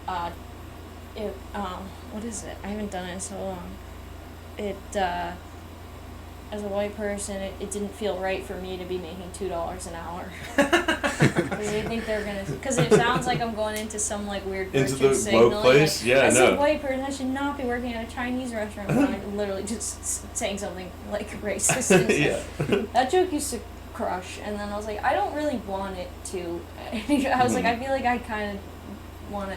What is it? I haven't done it in so long. As a white person, it didn't feel right for me to be making $2 an hour. Because they think they're gonna. Because it sounds like I'm going into some like weird into virtue the signaling. woke place. Like, Yeah, as no. a white person, I should not be working at a Chinese restaurant. But I'm literally just saying something like racist. And Yeah. that joke used to crush, and then I was like, I don't really want it to. I was like, I feel like I kind of want to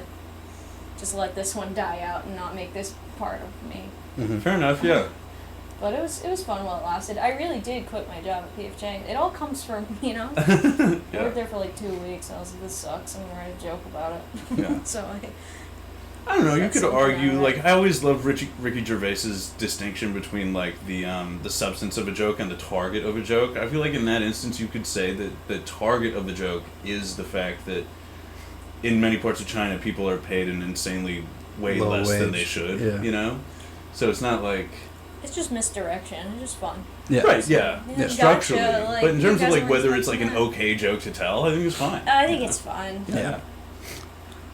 just let this one die out and not make this part of me. Mm-hmm. Fair enough. Yeah. But it was fun while it lasted. I really did quit my job at P.F. Chang's. It all comes from, I Yeah. worked there for like 2 weeks. I was like, this sucks. I'm gonna write a joke about it. Yeah. So I don't know. You That's could something argue I like like. I always loved Ricky Gervais's distinction between like the substance of a joke and the target of a joke. I feel like in that instance you could say that the target of the joke is the fact that in many parts of China people are paid an insanely way Low less than wage. they should. Yeah. You know, so it's not like it's just misdirection. It's just fun. Yeah. right. Yeah. Yeah, Structurally, gotcha, like, but in you terms of guys like weren't whether it's like an expecting okay joke to tell, I think it's fine. I think it's fun. Yeah. I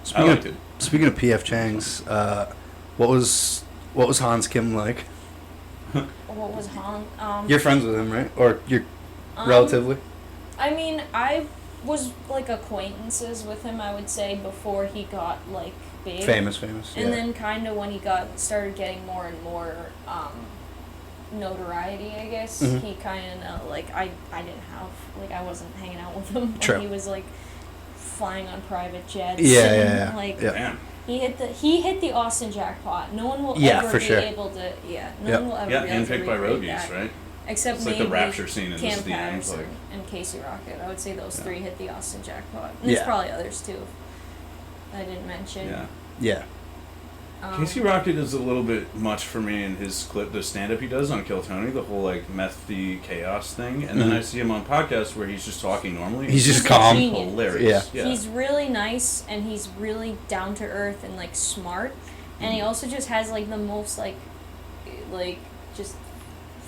Speaking liked of, it. speaking of P.F. Chang's, what was Hans Kim like? What was Han? You're friends with him, right? Or you're um, relatively? I mean, I was like acquaintances with him. I would say before he got like big. Famous. And Yeah. then kind of when he started getting more and more notoriety, I guess, Mhm. he kind of, like, I didn't have, like, I wasn't hanging out with him True. when he was, like, flying on private jets. Yeah, and, yeah. Like, Yeah. Damn. he hit the Austin jackpot. No one will Yeah, ever for be sure. able to, no Yep. one will ever Yeah, be able to handpicked by recreate roadies, that. right? Except It's like maybe the rapture scene and this Cam is the end. Patterson Like, and Casey Rocket. I would say those Yeah. three hit the Austin jackpot. And there's Yeah. probably others, too, that I didn't mention. yeah. Yeah. Casey Rocket is a little bit much for me in his clip, the stand-up he does on Kill Tony, the whole like methy chaos thing, and then Mhm. I see him on podcasts where he's just talking normally. He's just a calm. genius. Hilarious. Yeah. He's really nice and he's really down to earth and like smart, and he also just has like the most like just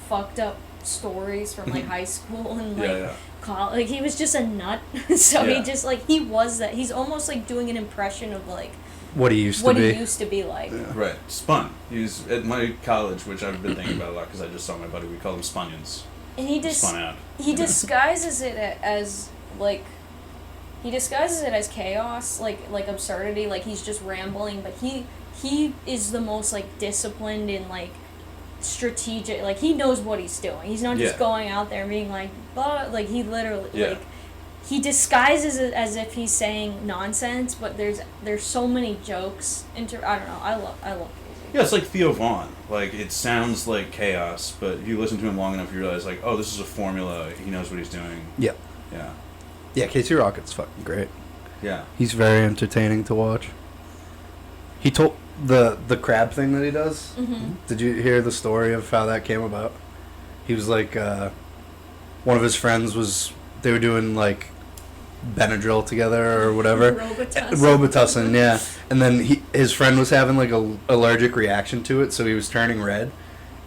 fucked up stories from like high school and like yeah. college. Like he was just a nut, so Yeah. he just like he was that. He's almost like doing an impression of like What he used to what be. he used to be like. Yeah. Right. Spun. He's at my college, which I've been thinking about a lot because I just saw my buddy. We call them Spunions. And he just Spun out. he disguises it as like he disguises it as chaos, like absurdity, like he's just rambling, but he is the most like disciplined and like strategic, like he knows what he's doing. He's not just Yeah. going out there and being like blah, like he literally Yeah. like he disguises it as if he's saying nonsense, but there's so many jokes I don't know. I love Casey. Yeah, it's like Theo Vaughn. Like, it sounds like chaos, but you listen to him long enough, you realize, like, oh, this is a formula. He knows what he's doing. Yeah. Yeah. Yeah, Casey Rocket's fucking great. Yeah. He's very entertaining to watch. He told the crab thing that he does. Mm-hmm. Did you hear the story of how that came about? He was like, one of his friends they were doing like Benadryl together or whatever. Robitussin, yeah. And then his friend was having like a allergic reaction to it, so he was turning red,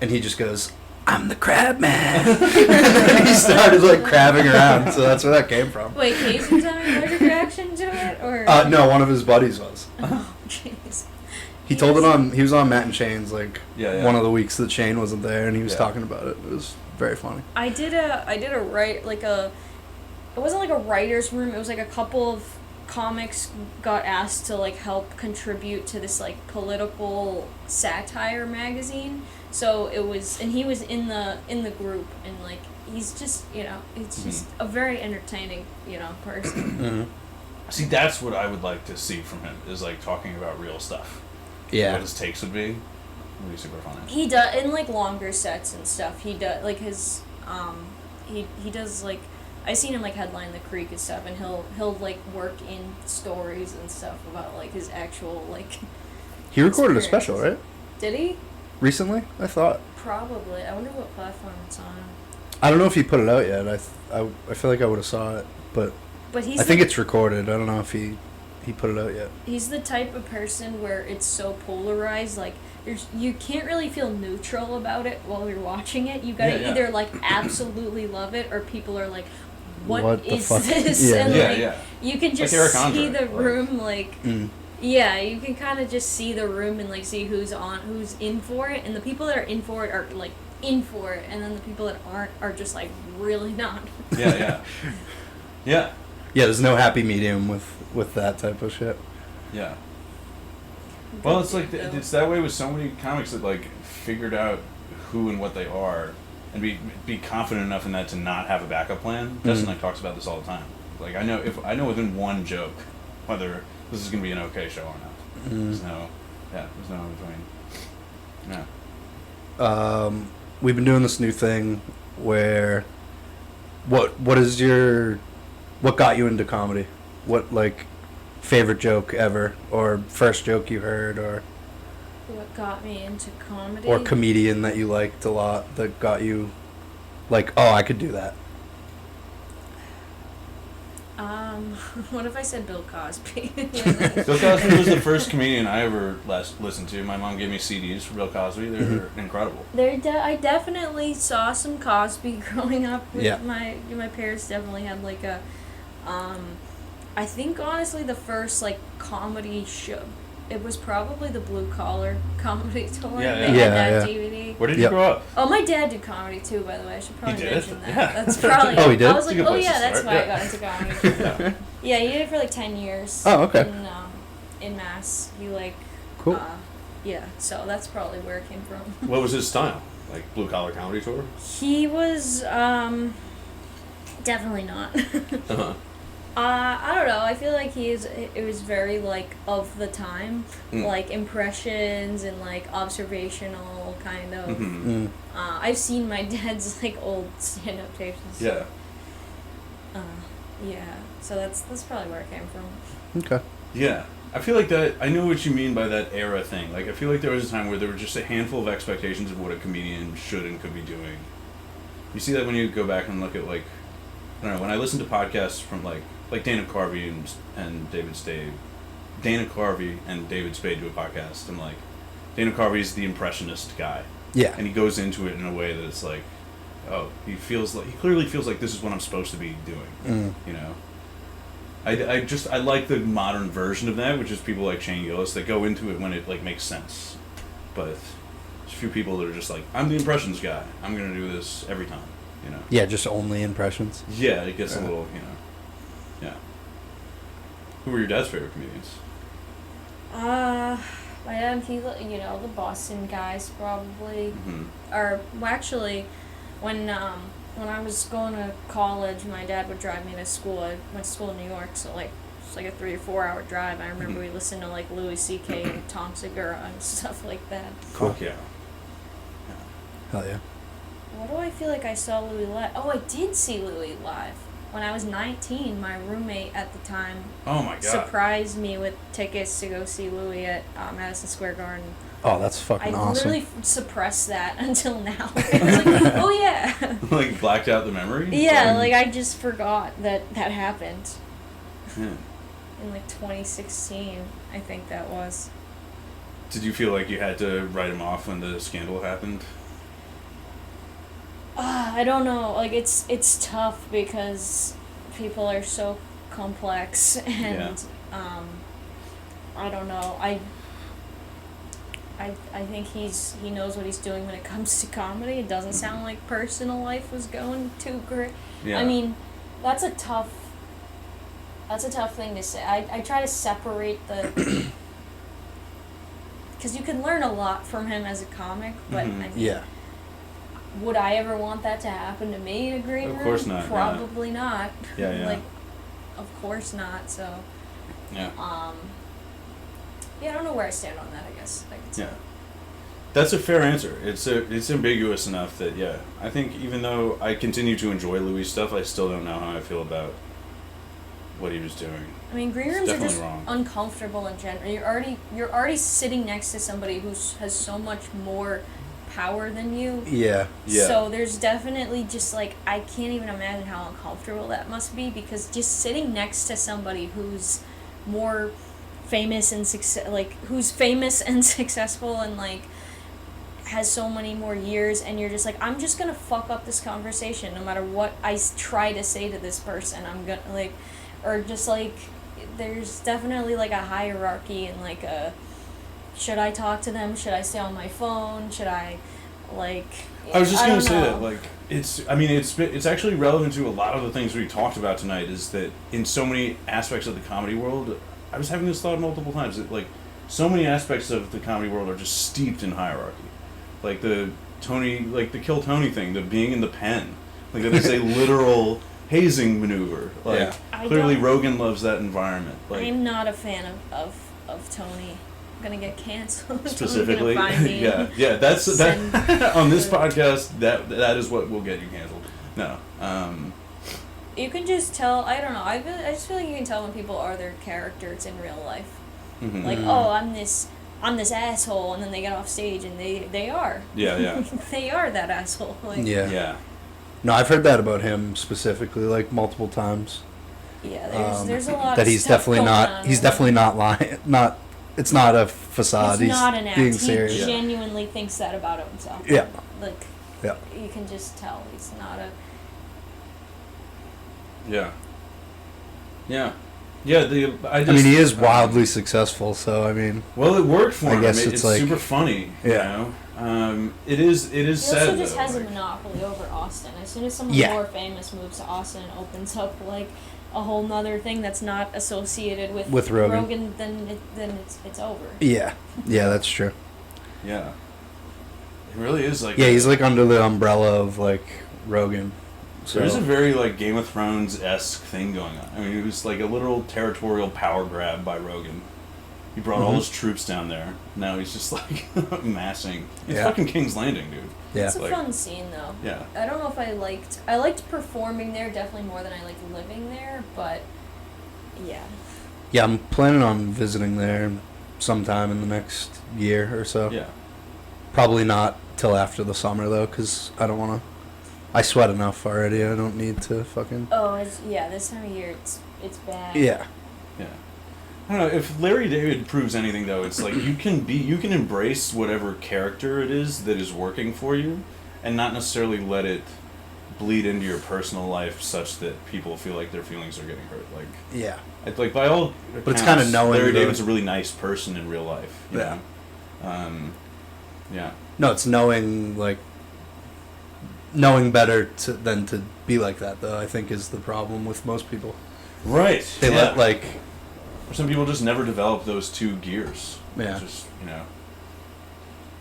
and he just goes, "I'm the crab man." And then he started like crabbing around, so that's where that came from. Wait, Casey was having an allergic reaction to it, or No, one of his buddies was. oh, jeez. He told it he was on Matt and Shane's like Yeah. one of the weeks that Shane wasn't there, and he was Yeah. talking about it. It was very funny. I did a write like a. It wasn't like a writer's room. It was like a couple of comics got asked to like help contribute to this like political satire magazine. So it was, and he was in the group, and like he's just it's just a very entertaining person. Mm-hmm. See, that's what I would like to see from him, is, like, talking about real stuff. Yeah. What his takes would be. Would be super funny. He does in like longer sets and stuff. He does like his he does like. I seen him like headline the Creek and stuff, and he'll like work in stories and stuff about like his actual like. He recorded a special, right? Did he? Recently, I thought. Probably. I wonder what platform it's on. I don't know if he put it out yet. I feel like I would have saw it, but But he's. I think it's recorded. I don't know if he he put it out yet. He's the type of person where it's so polarized. Like, you can't really feel neutral about it while you're watching it. You gotta either like absolutely love it, or people are like, what the is fuck? this? Yeah. And Yeah, you can just Eric see Andre, the room like. Yeah, you can kind of just see the room and like see who's in for it, and the people that are in for it are like in for it, and then the people that aren't are just like really not. Yeah. Yeah, there's no happy medium with that type of shit. Yeah. Well, it's like it's that way with so many comics that like figured out who and what they are, and be confident enough in that to not have a backup plan. Justin like talks about this all the time. Like I know within one joke whether this is gonna be an okay show or not. There's no in between. Yeah. We've been doing this new thing where what got you into comedy? What like favorite joke ever, or first joke you heard, or What got me into comedy? or comedian that you liked a lot that got you like, oh, I could do that. What if I said Bill Cosby? Bill Cosby was the first comedian I ever listened to. My mom gave me CDs for Bill Cosby. They're incredible. I definitely saw some Cosby growing up. With my parents definitely had like a, I think honestly the first like comedy show. It was probably the Blue Collar Comedy Tour. Yeah. They had that DVD. Where did you grow up? Oh, my dad did comedy too, by the way. I should probably did? mention that. Yeah. That's probably. Oh, he did? I was like, That's a good oh place yeah, to that's start. why I got into comedy. Yeah, he did it for like 10 years. Oh, okay. In Mass, he like. Cool. Yeah, so that's probably where it came from. What was his style? Like Blue Collar Comedy Tour? He was definitely not. Uh-huh. I don't know. I feel like it was very like of the time, like impressions and like observational kind of. I've seen my dad's like old stand-up tapes. Yeah. Yeah. So that's probably where it came from. Okay. Yeah. I feel like that. I know what you mean by that era thing. Like I feel like there was a time where there were just a handful of expectations of what a comedian should and could be doing. You see that when you go back and look at like, I don't know, when I listen to podcasts from like Dana Carvey and David Spade. Dana Carvey and David Spade do a podcast, and like Dana Carvey's the impressionist guy. Yeah. And he goes into it in a way that it's like, oh, he clearly feels like this is what I'm supposed to be doing. You know? I like the modern version of that, which is people like Shane Gillis that go into it when it like makes sense. But there's a few people that are just like, I'm the impressions guy. I'm gonna do this every time, you know. Yeah, just only impressions. Yeah, it gets a little, you know. Yeah. Who were your dad's favorite comedians? My dad, the Boston guys probably. Or well, actually, when I was going to college, my dad would drive me to school. I went to school in New York, so like it's like a 3 or 4 hour drive. I remember we listened to like Louis C.K. and Tom Segura and stuff like that. Cool. Yeah. Hell yeah. What do I feel like I saw Louis live? Oh, I did see Louis live. When I was 19, my roommate at the time Oh my god. surprised me with tickets to go see Louis at Madison Square Garden. Oh, that's fucking awesome. I literally suppressed that until now. I was like, oh yeah. Like blacked out the memory? Yeah, like I just forgot that happened. Yeah. In like 2016, I think that was. Did you feel like you had to write him off when the scandal happened? I don't know. Like it's tough because people are so complex, and I don't know. I think he knows what he's doing when it comes to comedy. It doesn't sound like personal life was going too great. Yeah. I mean, that's a tough thing to say. I try to separate the because you can learn a lot from him as a comic, but I mean, yeah. Would I ever want that to happen to me in a green room? Of course not. Probably not. Yeah. Like, of course not. So. Yeah. Yeah, I don't know where I stand on that. I guess. Yeah. That's a fair answer. It's ambiguous enough that I think even though I continue to enjoy Louis' stuff, I still don't know how I feel about what he was doing. I mean, green rooms are just wrong. uncomfortable in general. You're already sitting next to somebody who has so much more power than you. Yeah. So there's definitely just like I can't even imagine how uncomfortable that must be, because just sitting next to somebody who's more famous and who's famous and successful and like has so many more years, and you're just like, I'm just gonna fuck up this conversation no matter what I try to say to this person. I'm gonna like, or just like, there's definitely like a hierarchy and like a, should I talk to them? Should I stay on my phone? Should I, like? I was just gonna say know. that, like, it's actually relevant to a lot of the things we talked about tonight. Is that in so many aspects of the comedy world, I was having this thought multiple times that like, so many aspects of the comedy world are just steeped in hierarchy. Like the Kill Tony thing, the being in the pen, like that is a literal hazing maneuver. Like clearly Rogan loves that environment. Like, I'm not a fan of Tony. I'm gonna get canceled. Specifically, Tony's gonna find me that's that on this podcast. That is what will get you canceled. No, you can just tell. I don't know. I just feel like you can tell when people are their characters in real life. mm-hmm. Like, oh, I'm this asshole, and then they get off stage and they are. Yeah. They are that asshole. Like, Yeah. No, I've heard that about him specifically, like multiple times. Yeah, there's a lot that of he's stuff definitely going not. on He's with definitely him. not lying. It's not a facade. It's not an act. Being He serious. genuinely thinks that about himself. Yeah. Like, yeah. You can just tell he's not a. Yeah. Yeah, I mean, he is wildly successful, so I mean. Well, it worked for him. I guess It's like, super funny. Yeah. You know? It is He sad. also just though, has a like, monopoly over Austin. As soon as someone more famous moves to Austin and opens up like a whole nother thing that's not associated with Rogan, then it's over. Yeah, that's true. Yeah. It really is like. Yeah, he's like under the umbrella of like Rogan. So. There's a very like Game of Thrones-esque thing going on. I mean, it was like a literal territorial power grab by Rogan. He brought all his troops down there. Now he's just like amassing. It's fucking King's Landing, dude. Yeah. It's a fun scene though. Yeah. I don't know if I liked performing there definitely more than I liked living there, but yeah. Yeah, I'm planning on visiting there sometime in the next year or so. Yeah. Probably not till after the summer though, because I don't want to. I sweat enough already. I don't need to fucking. Oh, this time of year it's bad. Yeah. Yeah. I don't know, if Larry David proves anything though, it's like you can embrace whatever character it is that is working for you and not necessarily let it bleed into your personal life such that people feel like their feelings are getting hurt. Like, yeah. Like by all accounts, but it's kind of knowing Larry David's a really nice person in real life. You Yeah. know? Yeah. No, it's knowing better than to be like that though. I think is the problem with most people. Right. They let like. Some people just never develop those two gears. Yeah. It's just, you know.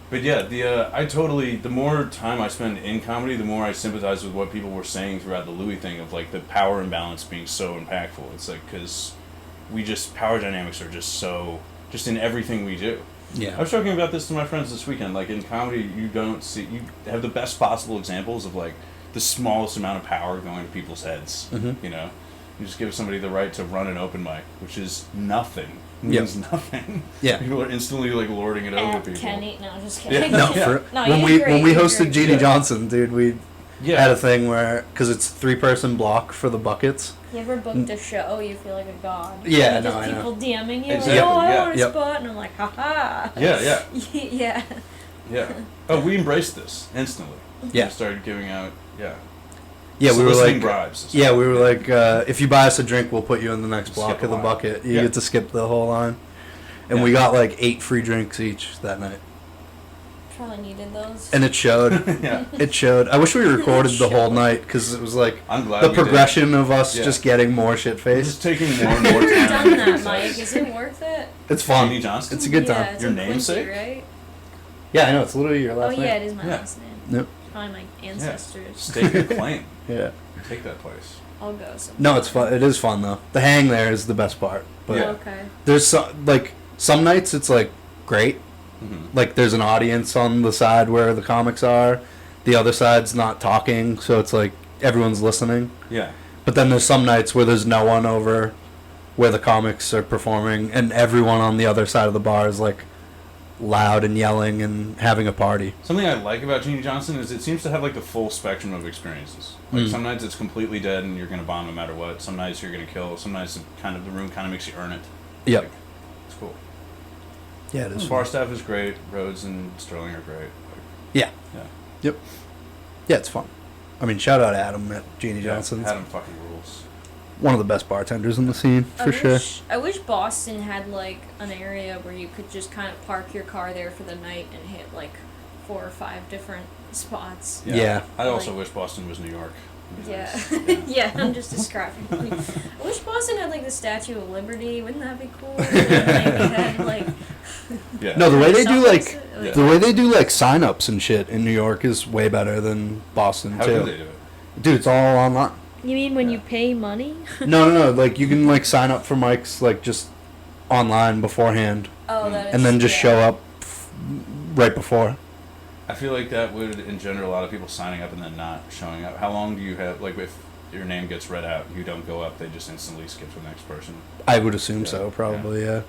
But yeah, the more time I spend in comedy, the more I sympathize with what people were saying throughout the Louis thing of like the power imbalance being so impactful. It's like, because power dynamics are just in everything we do. Yeah. I was talking about this to my friends this weekend. Like in comedy, you have the best possible examples of like the smallest amount of power going to people's heads. Mm-hmm. You know? You just give somebody the right to run an open mic, which is nothing. Means nothing. Yeah. People are instantly like lording it over people. Kenny, no, just kidding. Yeah. No, when we hosted Jeannie Johnson, dude, we had a thing where, because it's 3-person block for the buckets. You ever booked a show, you feel like a god. Yeah, and no, just I know. people DMing you, Exactly, like, oh, I yeah. want a spot, and I'm like, haha. Yeah. Yeah. Yeah. Oh, we embraced this instantly. Yeah. We started giving out, Yeah, we were like, bribes. Yeah, we were like, if you buy us a drink, we'll put you in the next block Skip of the the line. bucket. You get to skip the whole line. And Yeah. we got like 8 free drinks each that night. Probably needed those. And it showed. Yeah. It showed. I wish we recorded the whole night, because it was like I'm glad the we did. progression of us Yeah. just getting more We're shit-faced. just taking more and more I've never time. done that, Mike. Is it worth it? It's fun. Jeannie Johnston? It's a good time. Yeah, it's Your in Quincy, namesake? right? Yeah, I know. It's literally your last Oh, name. yeah, it is my Yeah. last name. Yep. Probably my ancestors. Stake your claim. Yeah. Take that place. I'll go sometime. No, it's fun. It is fun though. The hang there is the best part. But Yeah. Okay. there's some nights it's like great. Mm-hmm. Like there's an audience on the side where the comics are. The other side's not talking, so it's like everyone's listening. Yeah. But then there's some nights where there's no one over where the comics are performing, and everyone on the other side of the bar is like loud and yelling and having a party. Something I like about Jeannie Johnson is it seems to have like the full spectrum of experiences. Like some nights it's completely dead and you're gonna bomb no matter what. Some nights you're gonna kill. Some nights the room kind of makes you earn it. Yep. Like, it's cool. Yeah, it is. Bar staff is great. Rhodes and Sterling are great. Like, Yeah. yeah. Yep. Yeah, it's fun. I mean, shout out Adam at Jeannie Yeah, Johnson's. Adam fucking rules. One of the best bartenders in the scene, for sure. I wish Boston had like an area where you could just kind of park your car there for the night and hit like 4 or 5 different spots. Yeah. I also Like- wish Boston was New York. Yeah. Yeah. Yeah, I'm just describing. Like, I wish Boston had like the Statue of Liberty. Wouldn't that be cool? Like, it had, like, Yeah. No, the way they do like Like- the way they do like sign-ups and shit in New York is way better than Boston How too. do they do it? Dude, it's all online. You mean when Yeah. you pay money? No. Like you can like sign up for mics like just online beforehand, Oh, that is. and then just yeah. show up right before. I feel like that would engender a lot of people signing up and then not showing up. How long do you have, like, if your name gets read out, you don't go up, they just instantly skip to the next person? I would assume Yeah, so, probably, yeah.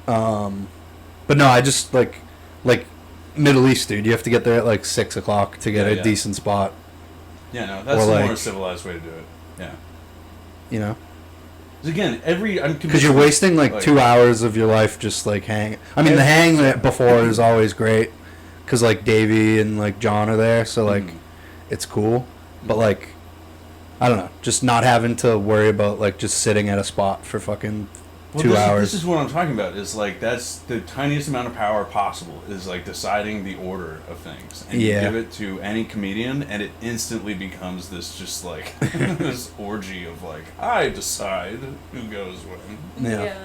Hmm. But no, I just like Middle East, dude. You have to get there at like 6 o'clock to get Yeah, a yeah. decent spot. Yeah, no, that's Or, the like- more civilized way to do it. Yeah. You know, 'Cause again, because you're wasting like 2 hours of your life just like hanging. I mean, the hang that before is always great, because like Davey and like John are there, so like it's cool. But like, I don't know, just not having to worry about like just sitting at a spot for fucking 2 hours. This is what I'm talking about. Is like that's the tiniest amount of power possible. Is like deciding the order of things, and Yeah. you give it to any comedian, and it instantly becomes this just like this orgy of like I decide who goes when. Yeah.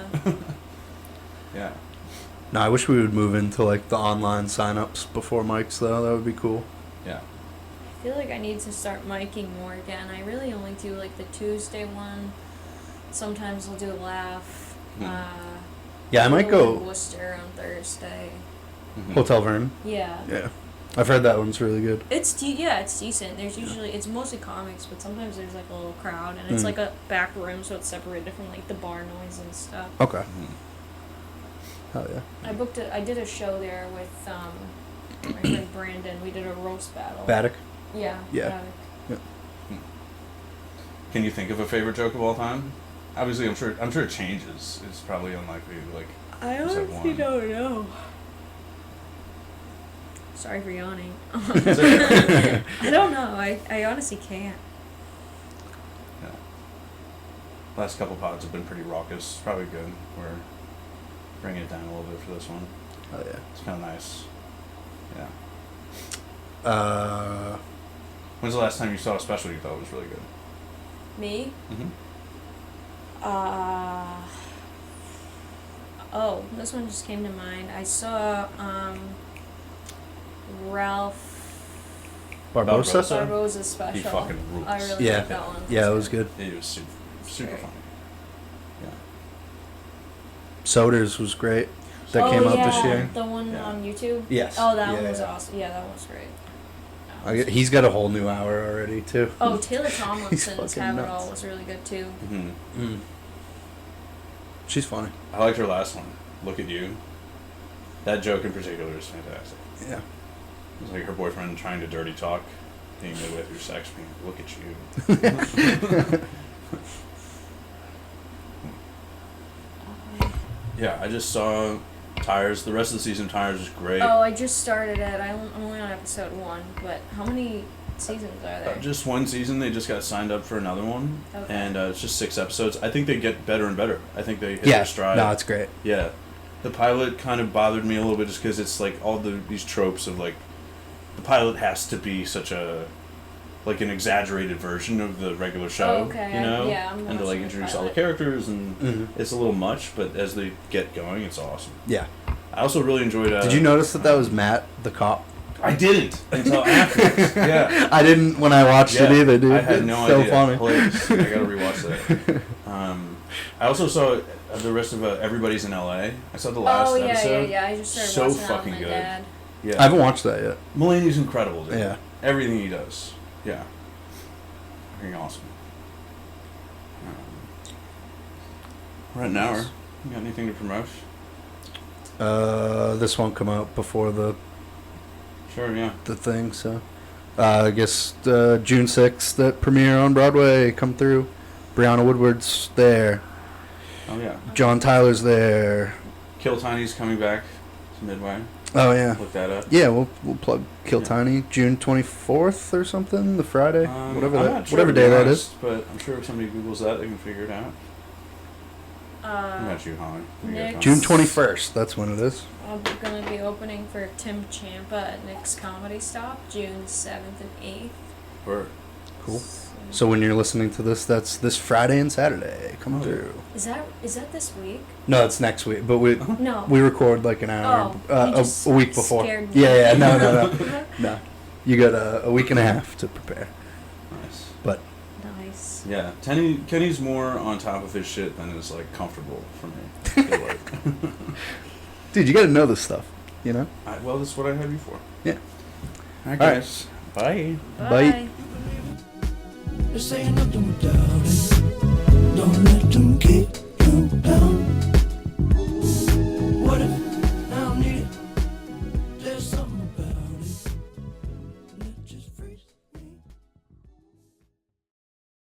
Yeah. No, I wish we would move into like the online sign-ups before mics though. That would be cool. Yeah. I feel like I need to start miking more again. I really only do like the Tuesday one. Sometimes I'll do a laugh. Yeah, I might do one go in Worcester on Thursday. Mhm. Hotel Vern. Yeah. Yeah, I've heard that one's really good. It's it's decent. There's usually it's mostly comics, but sometimes there's like a little crowd, and it's Mm. like a back room, so it's separated from like the bar noise and stuff. Okay. Mhm. Hell yeah. I did a show there with my friend Brandon. We did a roast battle. Baddock. Yeah. Yeah. Baddock. Can you think of a favorite joke of all time? Obviously, I'm sure it changes. It's probably unlikely. Like I Just have honestly one. don't know. Sorry for yawning. It's okay. I don't know. I honestly can't. Yeah. Last couple pods have been pretty raucous. Probably good. We're bringing it down a little bit for this one. Oh yeah. It's kind of nice. Yeah. When's the last time you saw a special you thought was really good? Me? Mm-hmm. Oh, this one just came to mind. I saw Ralph Barbosa. Barbosa. Barbosa's special. He fucking rules. I really Yeah. like that one. Yeah, it was good. It was super Great. funny. Yeah. Soders was great. That came out this year. The one Yeah. on YouTube? Yes. Oh, that Yeah, one was yeah. awesome. Yeah, that one was great. He's got a whole new hour already too. Oh, Taylor Tomlinson's fucking Have It nuts. All was really good too. Mm-hmm. She's funny. I liked her last one. Look at you. That joke in particular is fantastic. Yeah. It's like her boyfriend trying to dirty talk, being midway through sex, being like, look at you. Yeah, I just saw Tires. The rest of the season of Tires is great. Oh, I just started it. I'm only on episode 1, but how many seasons are there? Just one season. They just got signed up for another one, Okay. and it's just 6 episodes. I think they get better and better. I think they hit Yeah. their stride. No, it's great. Yeah, the pilot kind of bothered me a little bit just because it's like all these tropes of like the pilot has to be such a like an exaggerated version of the regular show. Oh, okay. You know, Yeah, I'm and to like watching the introduce all the pilot. characters and Mhm. it's a little much, but as they get going, it's awesome. Yeah. I also really enjoyed. Did you notice that was Matt, the cop? I didn't until afterwards. Yeah. I didn't when I watched it either, dude. I had no It's so idea. funny. Hilarious. I gotta rewatch that. I also saw the rest of Everybody's in LA. I saw the last Oh, yeah, episode. yeah. I just started So watching that fucking with my good. dad. Yeah. I haven't watched that yet. Mulaney's incredible, dude. Yeah. Everything he does. Yeah. Fucking awesome. We're at an hour. You got anything to promote? This won't come out before the Sure, yeah. thing, so I guess June 6th at premiere on Broadway. Come through. Brianna Woodward's there. Oh yeah. John Tyler's there. Kill Tiny's coming back to Midway. Oh yeah. Look that up. Yeah, we'll plug Kill Tiny June 24th or something, the Friday, whatever I'm that not sure, whatever to be day that honest, is. But I'm sure if somebody Googles that, they can figure it out. What about you, Holly? What you got Nick's- June 21st. That's when it is. I'm gonna be opening for Tim Champa at Nick's Comedy Stop, June 7th and 8th. Or Cool. So when you're listening to this, that's this Friday and Saturday. Come through. Is that this week? No, it's next week. But No. we record like an hour, Oh, you just a week before. scared me. Yeah, no. No. You got a week and a half to prepare. nice. But Nice. Yeah, Kenny's more on top of his shit than is like comfortable for me. I feel like. dude, you got to know this stuff. You know. Well, that's what I have you for. Yeah. All right, All right. guys. Bye. Bye. They're saying nothing without it. Don't let them keep you down. What if I don't need it? There's something.